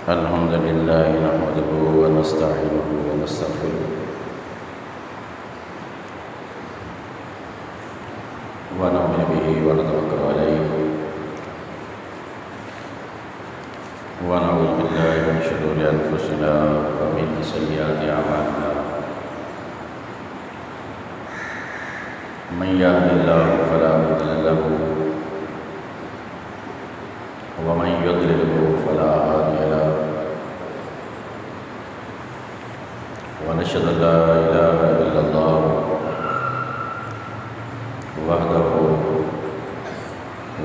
الحمد لله نحمده ونستعينه ونستغفره ونؤمن به ونتوكل عليه ونعوذ بالله من شرور أنفسنا ومن سيئات أعمالنا من يهد الله فلا مضل له ومن يضلله فلا هادي له ونشهد أن لا إله إلا الله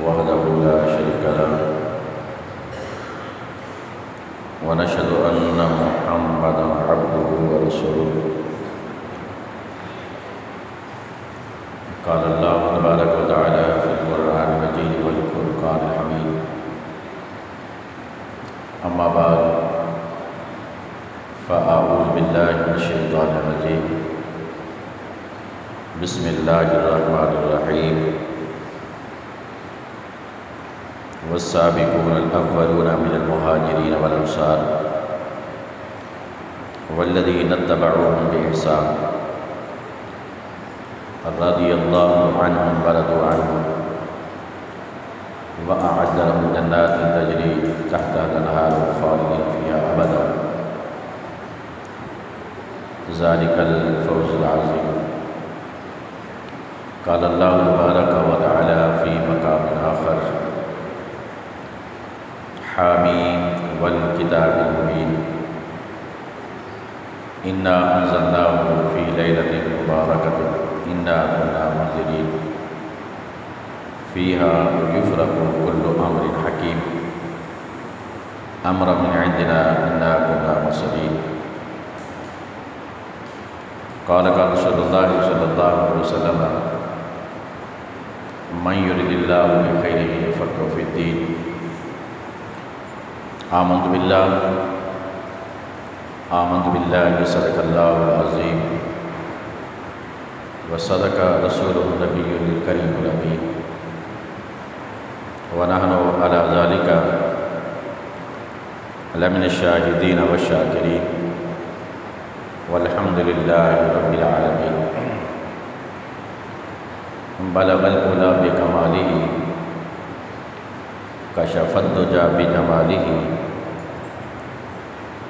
وحده لا شريك له ونشهد أن محمدا عبده ورسوله قال الله تبارك وتعالى في القرآن المجيد والفرقان الحميد أما بعد فأعوذ بالله من الشيطان الرجيم بسم الله الرحمن الرحيم والسابقون الأولون من المهاجرين والأنصار والذين اتبعوهم بإحسان رضي الله عنهم ورضوا عنه وأعد لهم جنات تجري تحتها الأنهار خالدين فيها أبدا ذلك الفوز العظيم. قال الله تبارك وتعالى في مقام آخر حاميم والكتاب المبين إنا أنزلناه في ليلة مباركة إنا كنا منذرين فيها يفرق كل أمر حكيم أمرا من عندنا إنا كنا مرسلين. قال رسول الله صلى الله عليه وسلم من يرد الله بخيره يفقهه في الدين. آمنت بالله صدق الله العظيم وصدق رسوله النبي الكريم الأمين ونحن على ذلك لمن الشاهدين والشاكرين والحمد لله رب العالمين. بلغ العلا بكماله كشف الدجى بجماله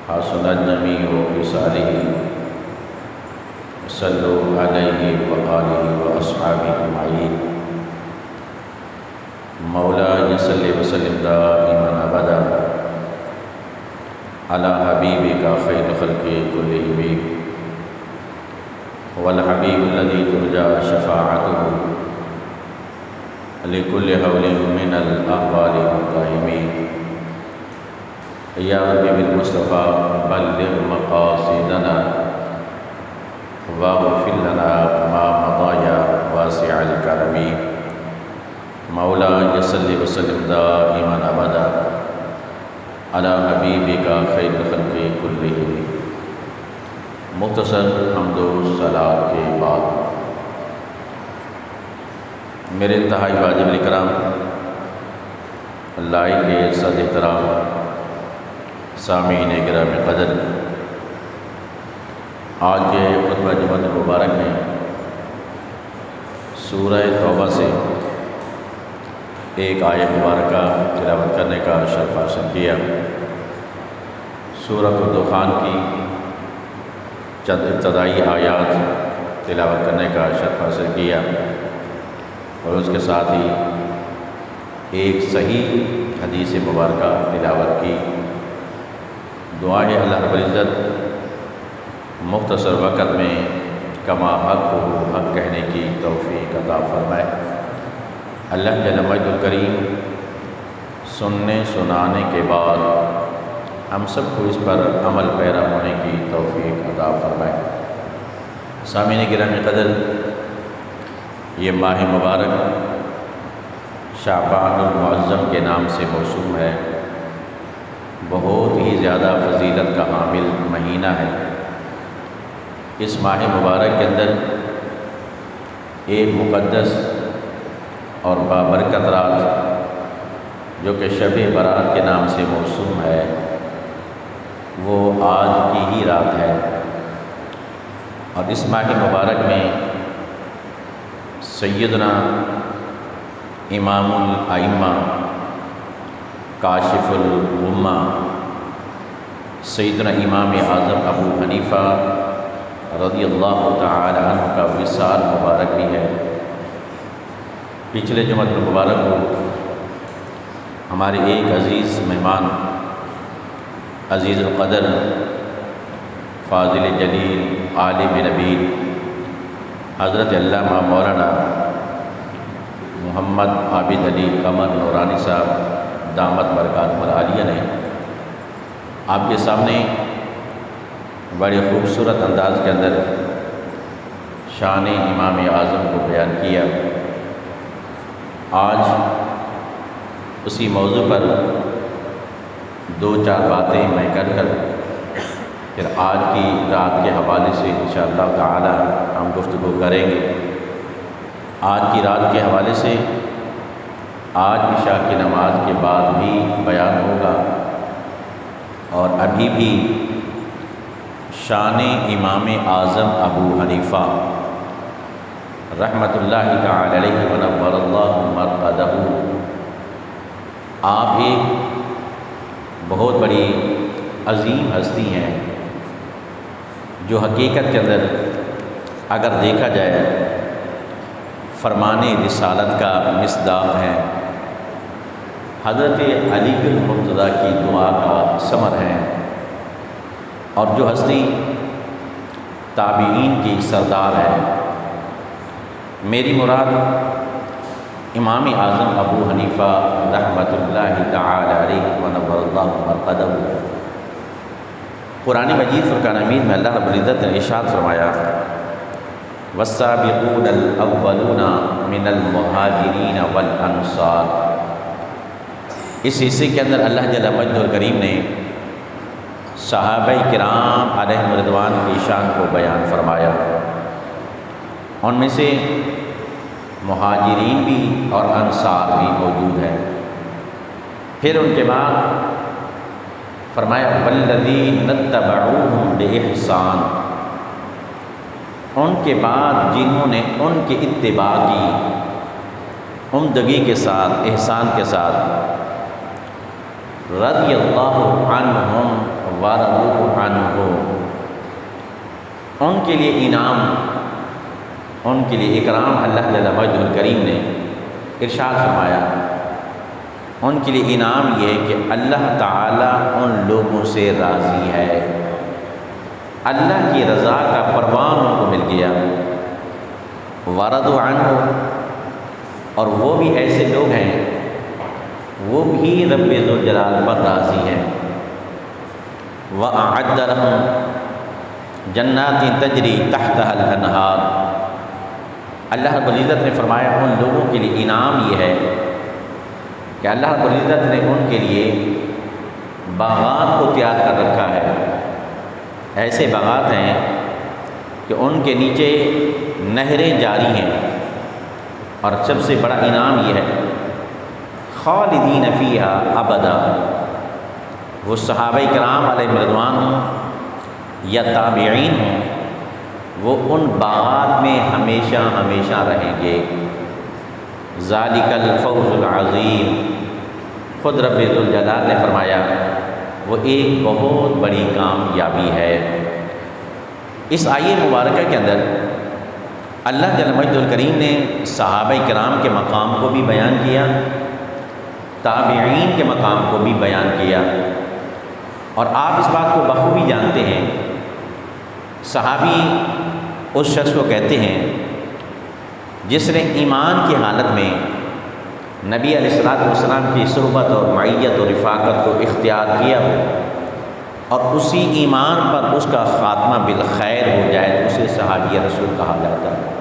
حسن الجميع خصاله صلوا عليه وآله وأصحابه أجمعين. مولاي صل وسلم دائما أبدا على حبيبك خير خلق كلهم والحبيب الذي ترجى شفاعته لكل هول من الأهوال المتهمين. يا رب بالمصطفى بلغ مقاصدنا واغفر لنا ما مضى يا واسع الكرم. مولاي صل وسلم دائما أبدا على حبیبک خیر الخلق کلہم. مختصر حمد و صلاۃ کے بعد میرے انتہائی واجب الکرام لائق صد احترام سامعین گرامی قدر، آج کے خطبہ جمعہ مبارک میں سورہ توبہ سے ایک آیت مبارکہ تلاوت کرنے کا شرف حاصل کیا. سورۃ الدخان کی چند ابتدائی آیات تلاوت کرنے کا شرف حاصل کیا اور اس کے ساتھ ہی ایک صحیح حدیث مبارکہ تلاوت کی. دعائیں اللہ رب العزت مختصر وقت میں کما حق کو حق کہنے کی توفیق عطا فرمائے. اللہ جل مجد الکریم سننے سنانے کے بعد ہم سب کو اس پر عمل پیرا ہونے کی توفیق عطا فرمائے. سامعین گرامی قدر، یہ ماہ مبارک شعبان المعظم کے نام سے موسوم ہے. بہت ہی زیادہ فضیلت کا حامل مہینہ ہے. اس ماہ مبارک کے اندر ایک مقدس اور بابرکت رات جو کہ شب برات کے نام سے موسوم ہے، وہ آج کی ہی رات ہے، اور اس ماہ مبارک میں سیدنا امام الائمہ کاشف الغمہ سیدنا امام اعظم ابو حنیفہ رضی اللہ تعالی عنہ کا وصال مبارک بھی ہے۔ پچھلے جمعہ المبارک کو ہمارے ایک عزیز مہمان، عزیز القدر، فاضل جلیل، عالم نبیل حضرت علامہ مولانا محمد عابد علی قمر نورانی صاحب دامت برکاتہم العالیہ نے آپ کے سامنے بڑے خوبصورت انداز کے اندر شان امام اعظم کو بیان کیا۔ آج اسی موضوع پر دو چار باتیں میں کر پھر آج کی رات کے حوالے سے انشاءاللہ تعالی ہم گفتگو کریں گے۔ آج کی رات کے حوالے سے آج عشاء کی نماز کے بعد بھی بیان ہوگا، اور ابھی بھی شان امام اعظم ابو حنیفہ رحمۃ اللہ تعالی علیہ ونور اللہ مرقدہ، آپ ایک بہت بڑی عظیم ہستی ہیں جو حقیقت کے اندر اگر دیکھا جائے فرمان رسالت کا مصداق ہے، حضرت علی المرتضیٰ کی دعا کا ثمر ہے، اور جو ہستی تابعین کی سردار ہے۔ میری مراد امام اعظم ابو حنیفہ رحمۃ اللہ تعالی علیہ ونور اللہ مرقدہ۔ قرآن مجید فرقان حمید میں اللہ رب العزت نے ارشاد فرمایا والسابقون الاولون من المہاجرین والانصار۔ اس حصے کے اندر اللہ جل مجدہ الکریم نے صحابہ کرام علیہم رضوان کی شان کو بیان فرمایا، ان میں سے مہاجرین بھی اور انصار بھی موجود ہیں۔ پھر ان کے بعد فرمایا والذین اتبعوہم بإحسان، ان کے بعد جنہوں نے ان کی اتباع کی عمدگی کے ساتھ، احسان کے ساتھ، رضی اللہ عنہم ورضوا عنہ، ان کے لیے انعام، ان کے لیے اکرام اللہ جل مجدہ الکریم نے ارشاد فرمایا، ان کے لیے انعام یہ ہے کہ اللہ تعالیٰ ان لوگوں سے راضی ہے، اللہ کی رضا کا پروان ان کو مل گیا۔ ورضوا عنہ، اور وہ بھی ایسے لوگ ہیں، وہ بھی رب ذوالجلال پر راضی ہیں۔ وَأَعَدَّ لَهُمْ جَنَّاتٍ تَجْرِي تَحْتَهَا الْأَنْهَارُ، اللہ رب العزت نے فرمایا ان لوگوں کے لیے انعام یہ ہے کہ اللہ رب العزت نے ان کے لیے باغات کو تیار کر رکھا ہے، ایسے باغات ہیں کہ ان کے نیچے نہریں جاری ہیں، اور سب سے بڑا انعام یہ ہے خالدین فیہا ابدا، وہ صحابہ کرام علیہ رضوان ہوں یا تابعین ہوں، وہ ان باغات میں ہمیشہ ہمیشہ رہیں گے۔ ذالک الفوز العظیم، خود رب ذوالجلال نے فرمایا وہ ایک بہت بڑی کامیابی ہے۔ اس آیہ مبارکہ کے اندر اللہ جل مجدہ الکریم نے صحابہ کرام کے مقام کو بھی بیان کیا، تابعین کے مقام کو بھی بیان کیا، اور آپ اس بات کو بخوبی جانتے ہیں، صحابی اس شخص کو کہتے ہیں جس نے ایمان کی حالت میں نبی علیہ الصلوۃ والسلام کی صحبت اور معیت اور رفاقت کو اختیار کیا ہو، اور اسی ایمان پر اس کا خاتمہ بالخیر ہو جائے تو اسے صحابی رسول کہا جاتا ہے۔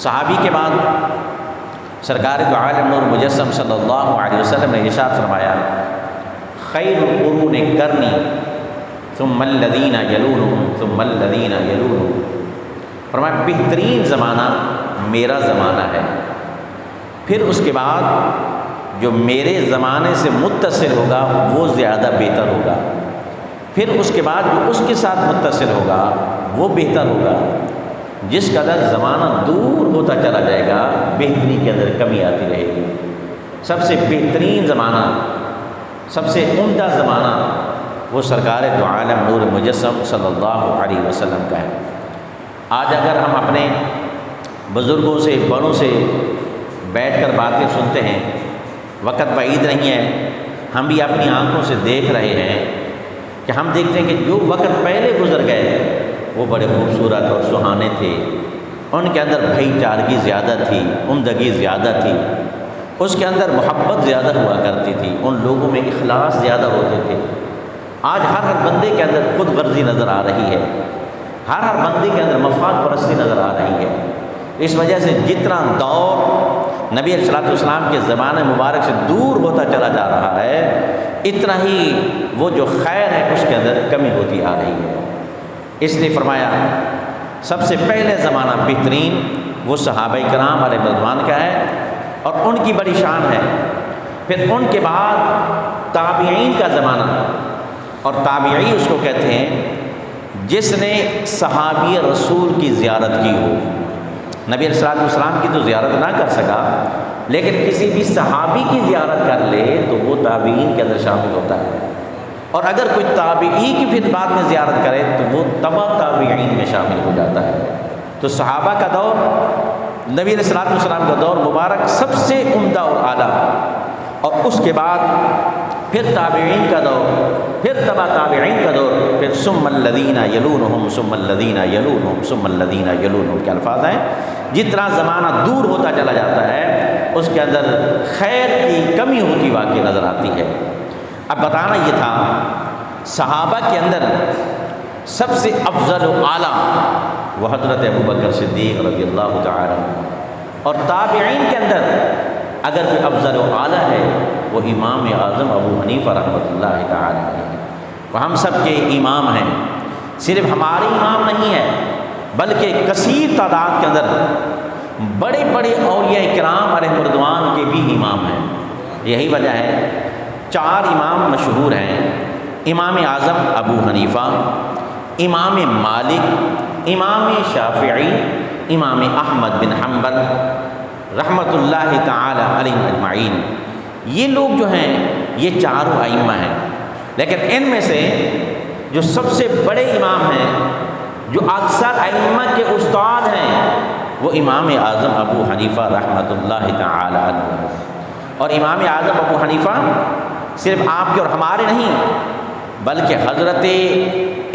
صحابی کے بعد سرکار دو عالم نور مجسم صلی اللہ علیہ وسلم نے ارشاد فرمایا خیر القرون قرنی ثم الذین یلونہم ثم الذین یلونہم، فرمایا بہترین زمانہ میرا زمانہ ہے، پھر اس کے بعد جو میرے زمانے سے متصل ہوگا وہ زیادہ بہتر ہوگا۔ پھر اس کے بعد جو اس کے ساتھ متصل ہوگا وہ بہتر ہوگا۔ جس قدر زمانہ دور ہوتا چلا جائے گا بہتری کے اندر کمی آتی رہے گی۔ سب سے بہترین زمانہ، سب سے عمدہ زمانہ وہ سرکار دو عالم نور مجسم صلی اللہ علیہ وسلم کا ہے۔ آج اگر ہم اپنے بزرگوں سے، بڑوں سے بیٹھ کر باتیں سنتے ہیں، وقت بعید نہیں ہے، ہم بھی اپنی آنکھوں سے دیکھ رہے ہیں کہ ہم دیکھتے ہیں کہ جو وقت پہلے گزر گئے وہ بڑے خوبصورت اور سہانے تھے، ان کے اندر بھائی چارگی زیادہ تھی، عمدگی زیادہ تھی، اس کے اندر محبت زیادہ ہوا کرتی تھی، ان لوگوں میں اخلاص زیادہ ہوتے تھے۔ آج ہر بندے کے اندر خود غرضی نظر آ رہی ہے، ہر بندے کے اندر مفاد پرستی نظر آ رہی ہے۔ اس وجہ سے جتنا دور نبی علیہ السلام کے زمانے مبارک سے دور ہوتا چلا جا رہا ہے، اتنا ہی وہ جو خیر ہے اس کے اندر کمی ہوتی آ رہی ہے۔ اس لیے فرمایا سب سے پہلے زمانہ بہترین وہ صحابہ کرام علیہ رضوان کا ہے اور ان کی بڑی شان ہے۔ پھر ان کے بعد تابعین کا زمانہ، اور تابعی اس کو کہتے ہیں جس نے صحابی رسول کی زیارت کی ہو۔ نبی علیہ السلام کی تو زیارت نہ کر سکا، لیکن کسی بھی صحابی کی زیارت کر لے تو وہ تابعین کے اندر شامل ہوتا ہے، اور اگر کوئی تابعی کی پھر بعد میں زیارت کرے تو وہ تبع تابعین میں شامل ہو جاتا ہے۔ تو صحابہ کا دور، نبی علیہ السلام کا دور مبارک سب سے عمدہ اور اعلیٰ، اور اس کے بعد پھر تابعین کا دور، پھر تبع تابعین کا دور، پھر ثم الذین یلونہم ثم الذین یلونہم ثم الذین یلونہم کے الفاظ ہیں۔ جتنا زمانہ دور ہوتا چلا جاتا ہے اس کے اندر خیر کی کمی ہوتی واقع نظر آتی ہے۔ اب بتانا یہ تھا صحابہ کے اندر سب سے افضل و اعلیٰ وہ حضرت ابوبکر صدیق رضی اللہ تعالی عنہ، اور تابعین کے اندر اگر کوئی افضل و اعلیٰ ہے وہ امام اعظم ابو حنیفہ رحمۃ اللہ تعالی علیہ، وہ ہم سب کے امام ہیں۔ صرف ہمارے امام نہیں ہے بلکہ کثیر تعداد کے اندر بڑے بڑے اولیاء کرام علیہ رضوان کے بھی امام ہیں۔ یہی وجہ ہے 4 امام مشہور ہیں: امام اعظم ابو حنیفہ، امام مالک، امام شافعی، امام احمد بن حنبل رحمۃ اللہ تعالی علیہ اجمعین۔ یہ لوگ جو ہیں یہ 4 ائمہ ہیں، لیکن ان میں سے جو سب سے بڑے امام ہیں، جو اکثر ائمہ کے استاد ہیں، وہ امام اعظم ابو حنیفہ رحمۃ اللہ تعالی علیہ۔ اور امام اعظم ابو حنیفہ صرف آپ کے اور ہمارے نہیں بلکہ حضرت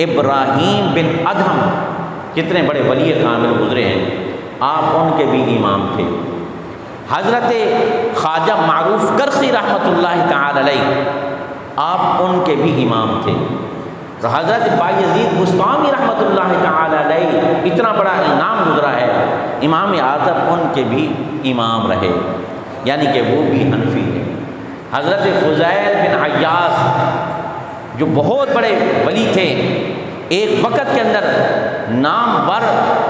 ابراہیم بن ادہم، کتنے بڑے ولی کامل گزرے ہیں، آپ ان کے بھی امام تھے۔ حضرت خواجہ معروف کرخی رحمۃ اللہ تعالی علیہ، آپ ان کے بھی امام تھے۔ تو حضرت بایزید بسطامی رحمۃ اللہ تعالی علیہ، اتنا بڑا انعام گزرا ہے، امام اعظم ان کے بھی امام رہے، یعنی کہ وہ بھی حنفی ہے۔ حضرت فضیل بن عیاض جو بہت بڑے ولی تھے، ایک وقت کے اندر نامور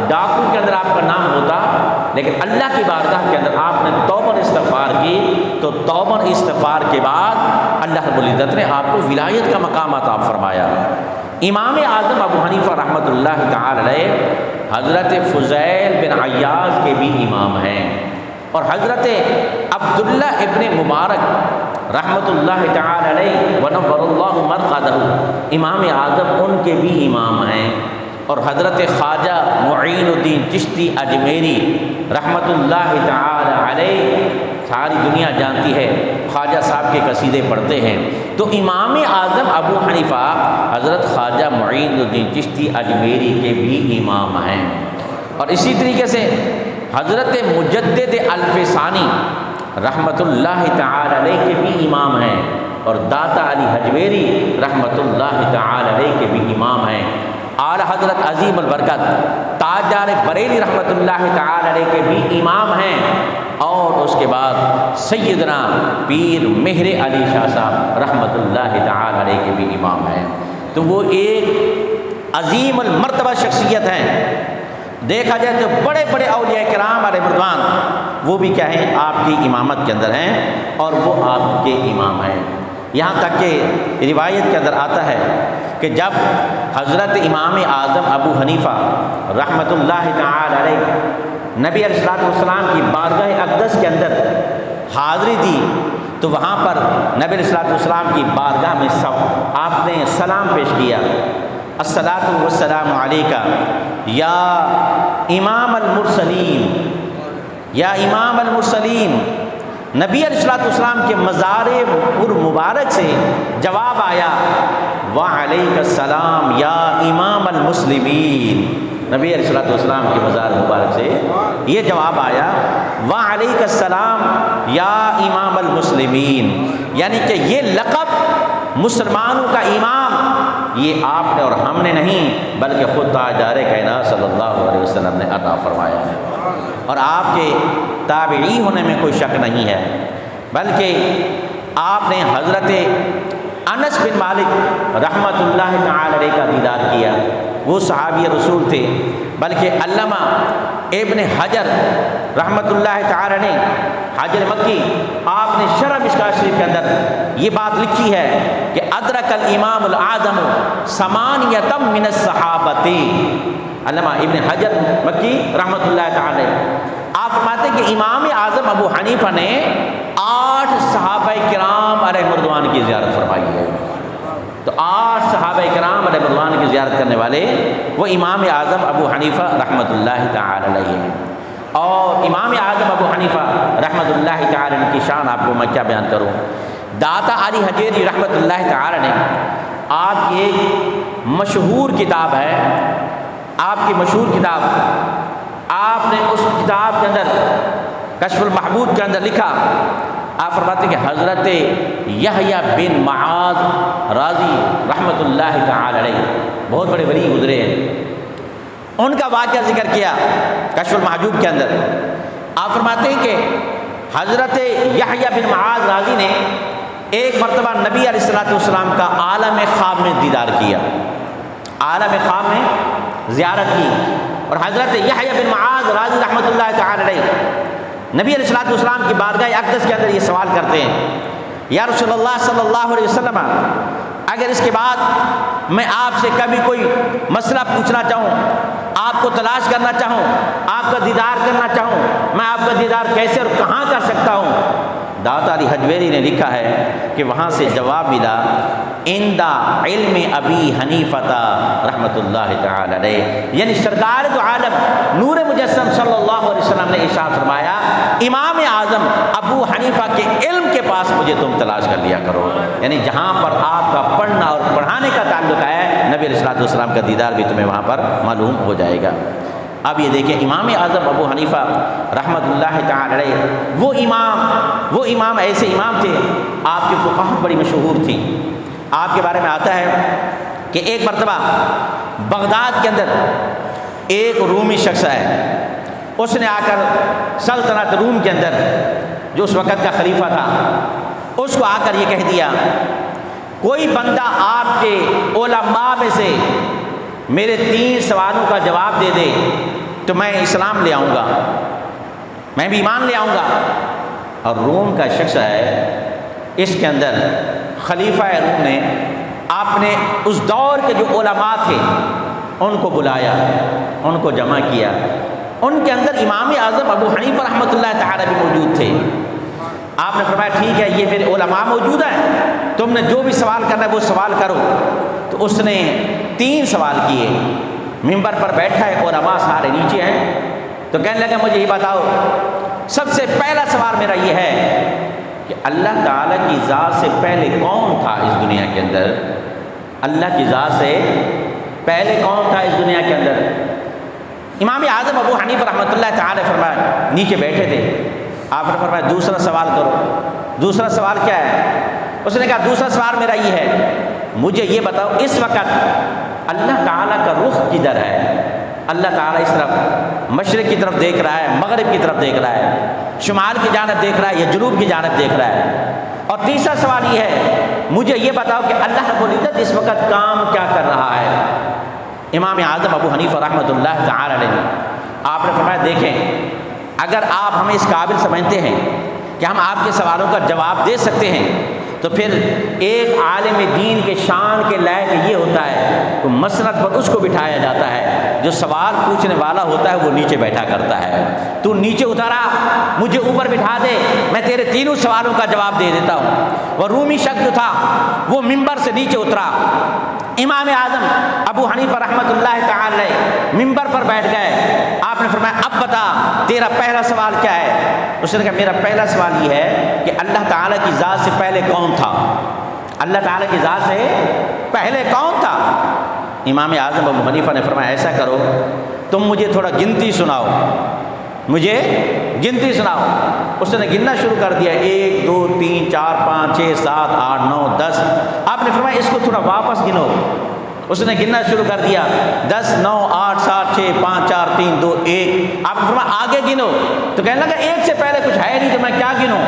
ڈاکو کے اندر آپ کا نام ہوتا، لیکن اللہ کی بارگاہ کے اندر آپ نے توبہ استغفار کی تو توبہ استغفار کے بعد اللہ رب العزت نے آپ کو ولایت کا مقام عطا فرمایا۔ امام اعظم ابو حنیفہ رحمۃ اللہ تعالی علیہ حضرت فضیل بن عیاض کے بھی امام ہیں، اور حضرت عبداللہ ابن مبارک رحمۃ اللہ تعالی علیہ ونور اللہ مرقدہ، امام اعظم ان کے بھی امام ہیں، اور حضرت خواجہ معین الدین چشتی اجمیری رحمۃ اللہ تعالی علیہ، ساری دنیا جانتی ہے، خواجہ صاحب کے قصیدے پڑھتے ہیں۔ تو امام اعظم ابو حنیفہ حضرت خواجہ معین الدین چشتی اجمیری کے بھی امام ہیں، اور اسی طریقے سے حضرت مجدد الفسانی رحمۃ اللہ تعالی علیہ کے بھی امام ہیں، اور داتا علی حجویری رحمۃ اللہ تعالی علیہ کے بھی امام ہیں۔ اعلی حضرت عظیم البرکت تاجدار بریلی رحمۃ اللہ تعالی علیہ کے بھی امام ہیں، اور اس کے بعد سیدنا پیر مہر علی شاہ صاحب رحمۃ اللہ تعالی علیہ کے بھی امام ہیں۔ تو وہ ایک عظیم المرتبہ شخصیت ہیں۔ دیکھا جائے تو بڑے بڑے اولیاء کرام علیہ رضوان وہ بھی کیا ہیں، آپ کی امامت کے اندر ہیں، اور وہ آپ کے امام ہیں۔ یہاں تک کہ روایت کے اندر آتا ہے کہ جب حضرت امام اعظم ابو حنیفہ رحمۃ اللہ تعالی علیہ نبی علیہ السلام کی بارگاہ اقدس کے اندر حاضری دی تو وہاں پر نبی علیہ السلام کی بارگاہ میں آپ نے سلام پیش کیا، الصلاۃ والسلام علیکہ یا امام المرسلین، یا امام المرسلین۔ نبی علیہ السلام کے مزار پر مبارک سے جواب آیا وعلیک السلام یا امام المسلمین۔ نبی علیہ السلام کے مزار مبارک سے یہ جواب آیا وعلیک السلام یا امام المسلمین، یعنی کہ یہ لقب مسلمانوں کا امام یہ آپ نے اور ہم نے نہیں بلکہ خود تاجدار کائنات صلی اللہ علیہ وسلم نے عطا فرمایا ہے، اور آپ کے تابعی ہونے میں کوئی شک نہیں ہے، بلکہ آپ نے حضرت انس بن مالک رحمۃ اللہ تعالی علیہ کا دیدار کیا، وہ صحابی رسول تھے، بلکہ علامہ ابن حجر رحمۃ اللہ تعالی نے حجر مکی آپ نے شرح مشکاۃ شریف کے اندر یہ بات لکھی ہے کہ ادرک الامام الاعظم ثمانیۃ من الصحابۃ۔ علامہ ابن حجر مکی رحمۃ اللہ تعالی آپ فرماتے ہیں کہ امام اعظم ابو حنیفہ نے 8 صحابہ کرام علیہ رضوان کی زیارت فرمائی ہے، تو 8 صحابہ کرام علیہ رضوان کی زیارت کرنے والے وہ امام اعظم ابو حنیفہ رحمۃ اللہ تعالی علیہ ہیں۔ اور امام اعظم ابو حنیفہ رحمۃ اللہ تعالی عنہ کی شان آپ کو میں کیا بیان کروں۔ داتا علی حجیری رحمۃ اللہ تعالی نے آپ کی ایک مشہور کتاب ہے، آپ کی مشہور کتاب، آپ نے اس کتاب کے اندر کشف المحبوب کے اندر لکھا، آپ فرماتے ہیں کہ حضرت یحییٰ بن معاذ راضی رحمۃ اللہ تعالی علیہ بہت بڑے ولی گزرے ہیں، ان کا واقعہ ذکر کیا کشف المحبوب کے اندر۔ آپ فرماتے ہیں کہ حضرت یحییٰ بن معاذ راضی نے ایک مرتبہ نبی علیہ السلام کا عالم خواب میں دیدار کیا، عالم خواب میں زیارت کی، اور حضرت یحییٰ بن معاذ راضی رحمۃ اللہ تعالی علیہ نبی علیہ السلام کی بارگاہ اقدس کے اندر یہ سوال کرتے ہیں یا رسول اللہ صلی اللہ علیہ وسلم، اگر اس کے بعد میں آپ سے کبھی کوئی مسئلہ پوچھنا چاہوں، آپ کو تلاش کرنا چاہوں، آپ کا دیدار کرنا چاہوں، میں آپ کا دیدار کیسے اور کہاں کر سکتا ہوں؟ داتا علی حجویری نے لکھا ہے کہ وہاں سے جواب ملا عند علم ابی حنیفہ رحمۃ اللہ تعالی علیہ، یعنی سرکار دو عالم نور مجسم صلی اللہ علیہ وسلم نے ارشاد فرمایا امام اعظم ابو حنیفہ کے علم کے پاس مجھے تم تلاش کر لیا کرو، یعنی جہاں پر آپ کا پڑھنا اور پڑھانے کا تعلق ہے نبی علیہ السلام کا دیدار بھی تمہیں وہاں پر معلوم ہو جائے گا۔ اب یہ دیکھیں امام اعظم ابو حنیفہ رحمۃ اللہ تعالی علیہ وہ امام ایسے امام تھے، آپ کی فقہ بڑی مشہور تھی۔ آپ کے بارے میں آتا ہے کہ ایک مرتبہ بغداد کے اندر ایک رومی شخص ہے، اس نے آ کر سلطنت روم کے اندر جو اس وقت کا خلیفہ تھا اس کو آ کر یہ کہہ دیا کوئی بندہ آپ کے علماء میں سے میرے 3 سوالوں کا جواب دے دے تو میں اسلام لے آؤں گا، میں بھی ایمان لے آؤں گا۔ اور روم کا شخص ہے، اس کے اندر خلیفہ روم نے آپ نے اس دور کے جو علماء تھے ان کو بلایا، ان کو جمع کیا، ان کے اندر امام اعظم ابو حنیفہ رحمۃ اللہ تعالی بھی موجود تھے۔ آپ نے فرمایا ٹھیک ہے یہ میرے علماء موجود ہیں، تم نے جو بھی سوال کرنا ہے وہ سوال کرو۔ تو اس نے 3 سوال کیے، ممبر پر بیٹھا ہے، علماء سارے نیچے ہیں، تو کہنے لگا مجھے یہ بتاؤ سب سے پہلا سوال میرا یہ ہے کہ اللہ تعالیٰ کی ذات سے پہلے کون تھا اس دنیا کے اندر؟ اللہ کی ذات سے پہلے کون تھا اس دنیا کے اندر؟ امام اعظم ابو حنیفہ رحمۃ اللہ تعالی فرمایا نیچے بیٹھے تھے، آپ نے فرمایا دوسرا سوال کرو۔ دوسرا سوال کیا ہے؟ اس نے کہا دوسرا سوال میرا یہ ہے مجھے یہ بتاؤ اس وقت اللہ تعالیٰ کا رخ کدھر ہے؟ اللہ تعالیٰ اس طرف مشرق کی طرف دیکھ رہا ہے، مغرب کی طرف دیکھ رہا ہے، شمال کی جانب دیکھ رہا ہے یا جنوب کی جانب دیکھ رہا ہے؟ اور تیسرا سوال یہ ہے مجھے یہ بتاؤ کہ اللہ رب العزت اس وقت کام کیا کر رہا ہے؟ امام اعظم ابو حنیفہ رحمۃ اللہ تعالی علیہ آپ نے فرمایا دیکھیں اگر آپ ہمیں اس قابل سمجھتے ہیں کہ ہم آپ کے سوالوں کا جواب دے سکتے ہیں تو پھر ایک عالم دین کے شان کے لائق یہ ہوتا ہے تو مسند پر اس کو بٹھایا جاتا ہے جو سوال پوچھنے والا ہوتا ہے وہ نیچے بیٹھا کرتا ہے. تو نیچے اترا مجھے اوپر بٹھا دے میں تیرے تینوں سوالوں کا جواب دے دیتا ہوں. وہ رومی شخص جو تھا وہ ممبر سے نیچے اترا. امام اعظم ابو حنیفہ رحمۃ اللہ تعالی علیہ ممبر پر بیٹھ گئے. آپ نے فرمایا اب بتا تیرا پہلا سوال کیا ہے؟ اس نے کہا میرا پہلا سوال یہ ہے کہ اللہ تعالیٰ کی ذات سے پہلے کون تھا؟ اللہ تعالیٰ کی ذات سے پہلے کون تھا؟ امام اعظم ابو حنیفہ نے فرمایا ایسا کرو تم مجھے تھوڑا گنتی سناؤ، مجھے گنتی سناؤ. اس نے گننا شروع کر دیا 1 2 3 4 5 6 7 8 9 10. آپ نے فرمایا اس کو تھوڑا واپس گنو. اس نے گننا شروع کر دیا 10 9 8 7 6 5 4 3 2 1. آپ نے فرمایا آگے گنو. تو کہنے لگا ایک سے پہلے کچھ ہے نہیں تو میں کیا گنوں،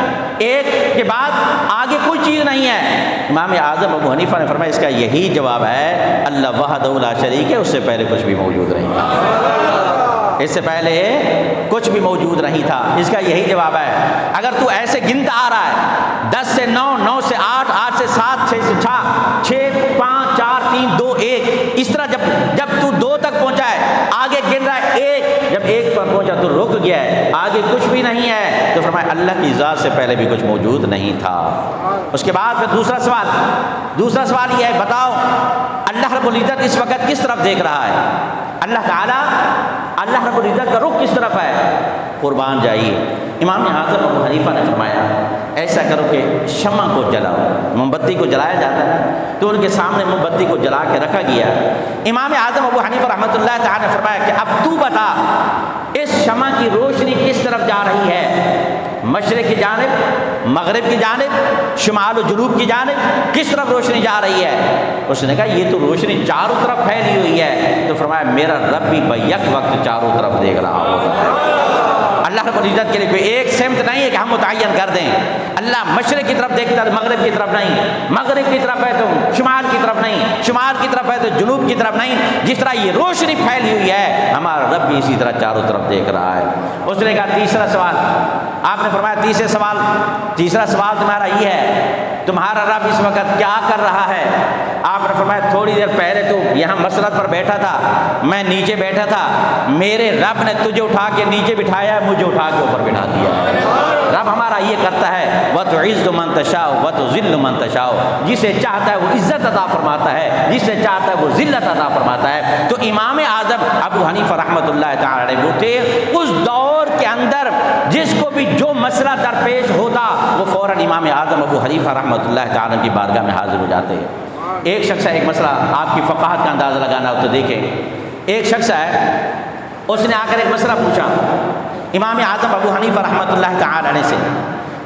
ایک کے بعد آگے کوئی چیز نہیں ہے. امام اعظم ابو حنیفہ نے فرمایا اس کا یہی جواب ہے اللہ وحدہ لا شریک ہے، اس سے پہلے کچھ بھی موجود نہیں تھا، اس سے پہلے کچھ بھی موجود نہیں تھا. اس کا یہی جواب ہے. اگر تو ایسے گنتا آ رہا ہے 10 سے 9 9 سے 8 8 سے 7 6 سے 6 5 4 3 2 1 اس طرح جب تو 2 تک پہنچا ہے آگے گن رہا ہے 1، جب 1 پر پہنچا تو رک گیا ہے، آگے کچھ بھی نہیں ہے. تو فرمایا اللہ کی ذات سے پہلے بھی کچھ موجود نہیں تھا. اس کے بعد پھر دوسرا سوال یہ ہے بتاؤ اللہ رب العزت اس وقت کس طرف دیکھ رہا ہے؟ اللہ رب العزت کا رخ کس طرف ہے؟ قربان جائیے. امام اعظم ابو حنیفہ نے فرمایا ایسا کرو کہ شمع کو جلاؤ. موم بتی کو جلایا جاتا ہے تو ان کے سامنے موم بتی کو جلا کے رکھا گیا. امام اعظم ابو حنیفہ رحمۃ اللہ تعالی نے فرمایا کہ اب تو بتا اس شمع کی روشنی کس طرف جا رہی ہے؟ مشرق کی جانب، مغرب کی جانب، شمال و جنوب کی جانب، کس طرف روشنی جا رہی ہے؟ اس نے کہا یہ تو روشنی چاروں طرف پھیلی ہوئی ہے. تو فرمایا میرا رب بھی بیک وقت چاروں طرف دیکھ رہا ہوتا ہے. اللہ رب العزت کے لیے کوئی ایک سمت نہیں ہے کہ ہم متعین کر دیں. اللہ مشرق کی طرف دیکھتا ہے، مغرب کی طرف نہیں، مغرب کی طرف ہے تو شمال کی طرف نہیں، شمال کی طرف ہے تو جنوب کی طرف نہیں. جس طرح یہ روشنی پھیلی ہوئی ہے ہمارا رب بھی اسی طرح چاروں طرف دیکھ رہا ہے. اس نے کہا تیسرا سوال. آپ نے فرمایا تیسرا سوال تمہارا یہ ہے تمہارا رب اس وقت کیا کر رہا ہے؟ آپ نے فرمایا تھوڑی دیر پہلے تو یہاں مسند پر بیٹھا تھا، میں نیچے بیٹھا تھا، میرے رب نے تجھے اٹھا کے نیچے بٹھایا، مجھے اٹھا کے اوپر بٹھا دیا. رب ہمارا یہ کرتا ہے وَتُعِزُّ مَن تَشَاءُ وَتُذِلُّ مَن تَشَاءُ. جسے چاہتا ہے وہ عزت عطا فرماتا ہے، جسے چاہتا ہے وہ ذلت عطا فرماتا ہے. تو امام اعظم ابو حنیفہ رحمۃ اللہ تعالی علیہ وہ تھے اس دور کے اندر جس کو بھی جو مسئلہ درپیش ہوتا وہ فوراً امام اعظم ابو حنیفہ رحمۃ اللہ تعالی کی بارگاہ میں حاضر ہو جاتے ہیں. ایک شخص ہے، ایک مسئلہ آپ کی فقاہت کا اندازہ لگانا ہو تو دیکھیں. ایک شخص ہے اس نے آ کر ایک مسئلہ پوچھا امام اعظم ابو حنیفہ رحمۃ اللہ تعالی علیہ سے.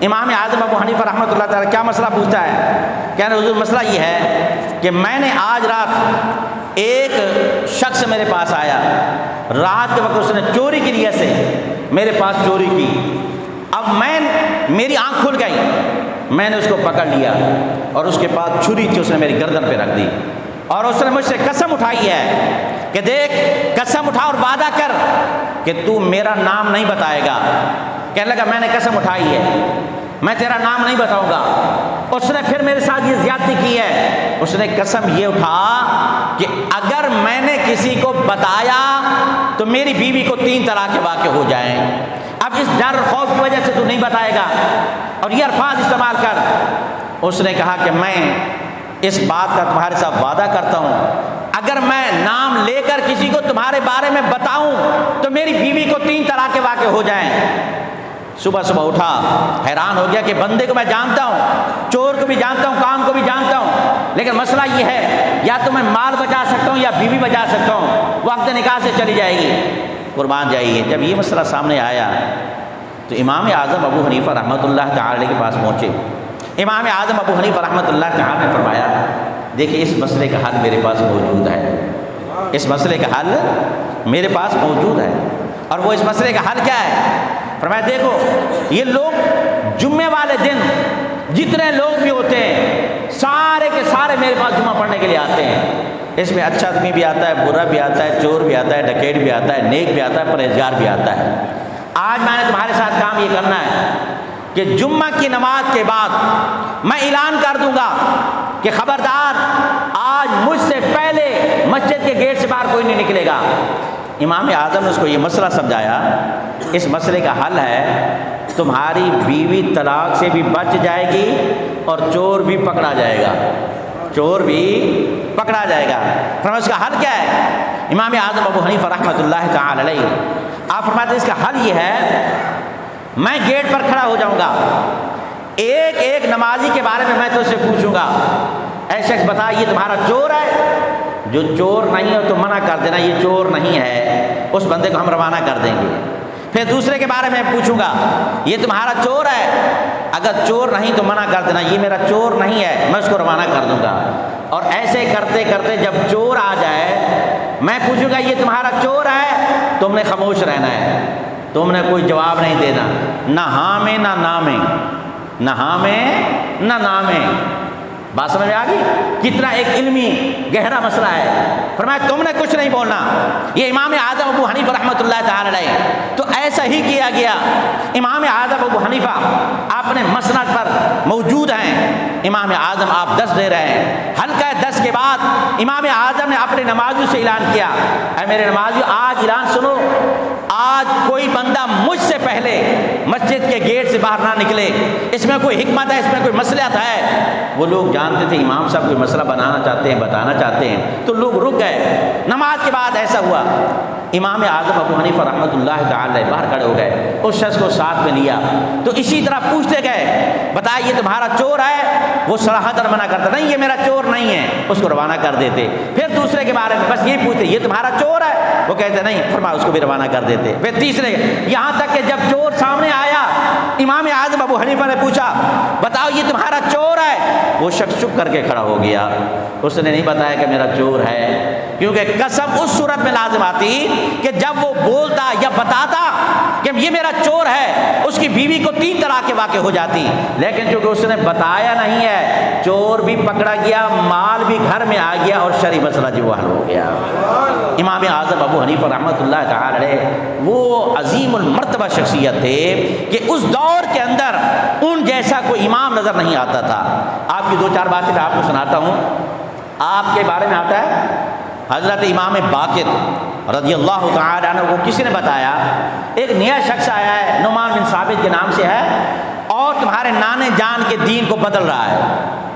امام اعظم ابو حنیفہ رحمۃ اللہ تعالی کیا مسئلہ پوچھتا ہے؟ کہنا حضور مسئلہ یہ ہے کہ میں نے آج رات ایک شخص میرے پاس آیا، رات کے وقت اس نے چوری کی نیت سے میرے پاس چوری کی. اب میری آنکھ کھل گئی، میں نے اس کو پکڑ لیا اور اس کے بعد چھری تھی اس نے میری گردن پہ رکھ دی اور اس نے مجھ سے قسم اٹھائی ہے کہ دیکھ قسم اٹھا اور وعدہ کر کہ تو میرا نام نہیں بتائے گا. کہنے لگا میں نے قسم اٹھائی ہے میں تیرا نام نہیں بتاؤں گا. اس نے پھر میرے ساتھ یہ زیادتی کی ہے. اس نے قسم یہ اٹھا کہ اگر میں نے کسی کو بتایا تو میری بیوی کو 3 طلاق کے واقع ہو جائیں. اب اس ڈر خوف کی وجہ سے تو نہیں بتائے گا اور یہ الفاظ استعمال کر. اس نے کہا کہ میں اس بات کا تمہارے ساتھ وعدہ کرتا ہوں اگر میں نام لے کر کسی کو تمہارے بارے میں بتاؤں تو میری بیوی کو 3 طلاق کے واقع ہو جائیں. صبح اٹھا حیران ہو گیا کہ بندے کو میں جانتا ہوں، چور کو بھی جانتا ہوں، کام کو بھی جانتا ہوں، لیکن مسئلہ یہ ہے یا تو میں مال بچا سکتا ہوں یا بیوی بچا سکتا ہوں، وقت نکاح سے چلی جائے گی. قربان جائیے. جب یہ مسئلہ سامنے آیا تو امام اعظم ابو حنیفہ رحمۃ اللہ تعالی کے پاس پہنچے. امام اعظم ابو حنیفہ رحمۃ اللہ تعالی نے فرمایا دیکھیے اس مسئلے کا حل میرے پاس موجود ہے، اس مسئلے کا حل میرے پاس موجود ہے. اور وہ اس مسئلے کا حل کیا ہے؟ فرمایا دیکھو یہ لوگ جمعے والے دن جتنے لوگ بھی ہوتے ہیں سارے کے سارے میرے پاس جمعہ پڑھنے کے لیے آتے ہیں. اس میں اچھا آدمی بھی آتا ہے، برا بھی آتا ہے، چور بھی آتا ہے، ڈکیٹ بھی آتا ہے، نیک بھی آتا ہے، پرہیزگار بھی آتا ہے. آج میں نے تمہارے ساتھ کام یہ کرنا ہے کہ جمعہ کی نماز کے بعد میں اعلان کر دوں گا کہ خبردار آج مجھ سے پہلے مسجد کے گیٹ سے باہر کوئی نہیں نکلے گا۔ امام اعظم نے اس کو یہ مسئلہ سمجھایا، اس مسئلے کا حل ہے تمہاری بیوی طلاق سے بھی بچ جائے گی اور چور بھی پکڑا جائے گا، چور بھی پکڑا جائے گا۔ فرمایا اس کا حل کیا ہے؟ امام اعظم ابو حنیفہ رحمۃ اللہ تعالی علیہ آپ فرماتے ہیں اس کا حل یہ ہے میں گیٹ پر کھڑا ہو جاؤں گا، ایک ایک نمازی کے بارے میں تجھ سے پوچھوں گا، اے شخص بتا یہ تمہارا چور ہے؟ جو چور نہیں ہے تو منع کر دینا یہ چور نہیں ہے، اس بندے کو ہم روانہ کر دیں گے۔ پھر دوسرے کے بارے میں پوچھوں گا یہ تمہارا چور ہے؟ اگر چور نہیں تو منع کر دینا یہ میرا چور نہیں ہے، میں اس کو روانہ کر دوں گا۔ اور ایسے کرتے کرتے جب چور آ جائے میں پوچھوں گا یہ تمہارا چور ہے، تم نے خاموش رہنا ہے، تم نے کوئی جواب نہیں دینا، نہ ہاں میں نہ نا میں، نہ ہاں میں نہ نا میں۔ بات سمجھ میں آ گئی؟ کتنا ایک علمی گہرا مسئلہ ہے۔ فرمایا تم نے کچھ نہیں بولنا۔ یہ امام اعظم ابو حنیفہ رحمۃ اللہ تعالی علیہ تو ایسا ہی کیا گیا۔ امام اعظم ابو حنیفہ اپنے مسند پر موجود ہیں، امام اعظم آپ 10 دے رہے ہیں، حلقہ 10 کے بعد امام اعظم نے اپنے نمازیوں سے اعلان کیا، اے میرے نمازیوں آج اعلان سنو، آج کوئی بندہ مجھ سے پہلے مسجد کے گیٹ سے باہر نہ نکلے۔ اس میں کوئی حکمت ہے، اس میں کوئی مصلحت ہے۔ وہ لوگ جانتے تھے امام صاحب کوئی مسئلہ بنانا چاہتے ہیں، بتانا چاہتے ہیں، تو لوگ رک گئے۔ نماز کے بعد ایسا ہوا امام اعظم ابو حنیفہ رحمۃ اللہ تعالی باہر کھڑے ہو گئے، اس شخص کو ساتھ میں لیا تو اسی طرح پوچھتے گئے بتائیے یہ تمہارا چور ہے؟ وہ صراحتاً منع کرتا نہیں یہ میرا چور نہیں ہے، اس کو روانہ کر دیتے۔ پھر دوسرے کے بارے میں بس یہ پوچھتے یہ تمہارا چور ہے؟ وہ کہتے نہیں، فرمایا اس کو بھی روانہ کر دیتے۔ پھر تیسرے، یہاں تک کہ جب چور سامنے آیا امام اعظم ابو حنیفہ نے پوچھا بتاؤ یہ تمہارا چور ہے؟ وہ شخص چپ کر کے کھڑا ہو گیا، اس نے نہیں بتایا کہ میرا چور ہے، کیونکہ قسم اس صورت میں لازم آتی کہ جب وہ بولتا یا بتاتا کہ یہ میرا چور ہے اس کی بیوی کو 3 طلاقیں واقع ہو جاتی، لیکن چونکہ اس نے بتایا نہیں ہے چور بھی پکڑا گیا، مال بھی گھر میں آ گیا اور شرعی مسئلہ جو وہ حل ہو گیا۔ امام اعظم ابو حنیفہ رحمۃ اللہ تعالی علیہ وہ عظیم المرتبہ شخصیت تھے کہ اس دور کے اندر ان جیسا کوئی امام نظر نہیں آتا تھا۔ آپ کی 2-4 باتیں میں آپ کو سناتا ہوں۔ آپ کے بارے میں آتا ہے حضرت امام باقر رضی اللہ تعالی عنہ کو کسی نے بتایا ایک نیا شخص آیا ہے نعمان بن ثابت کے نام سے ہے اور تمہارے نانے جان کے دین کو بدل رہا ہے،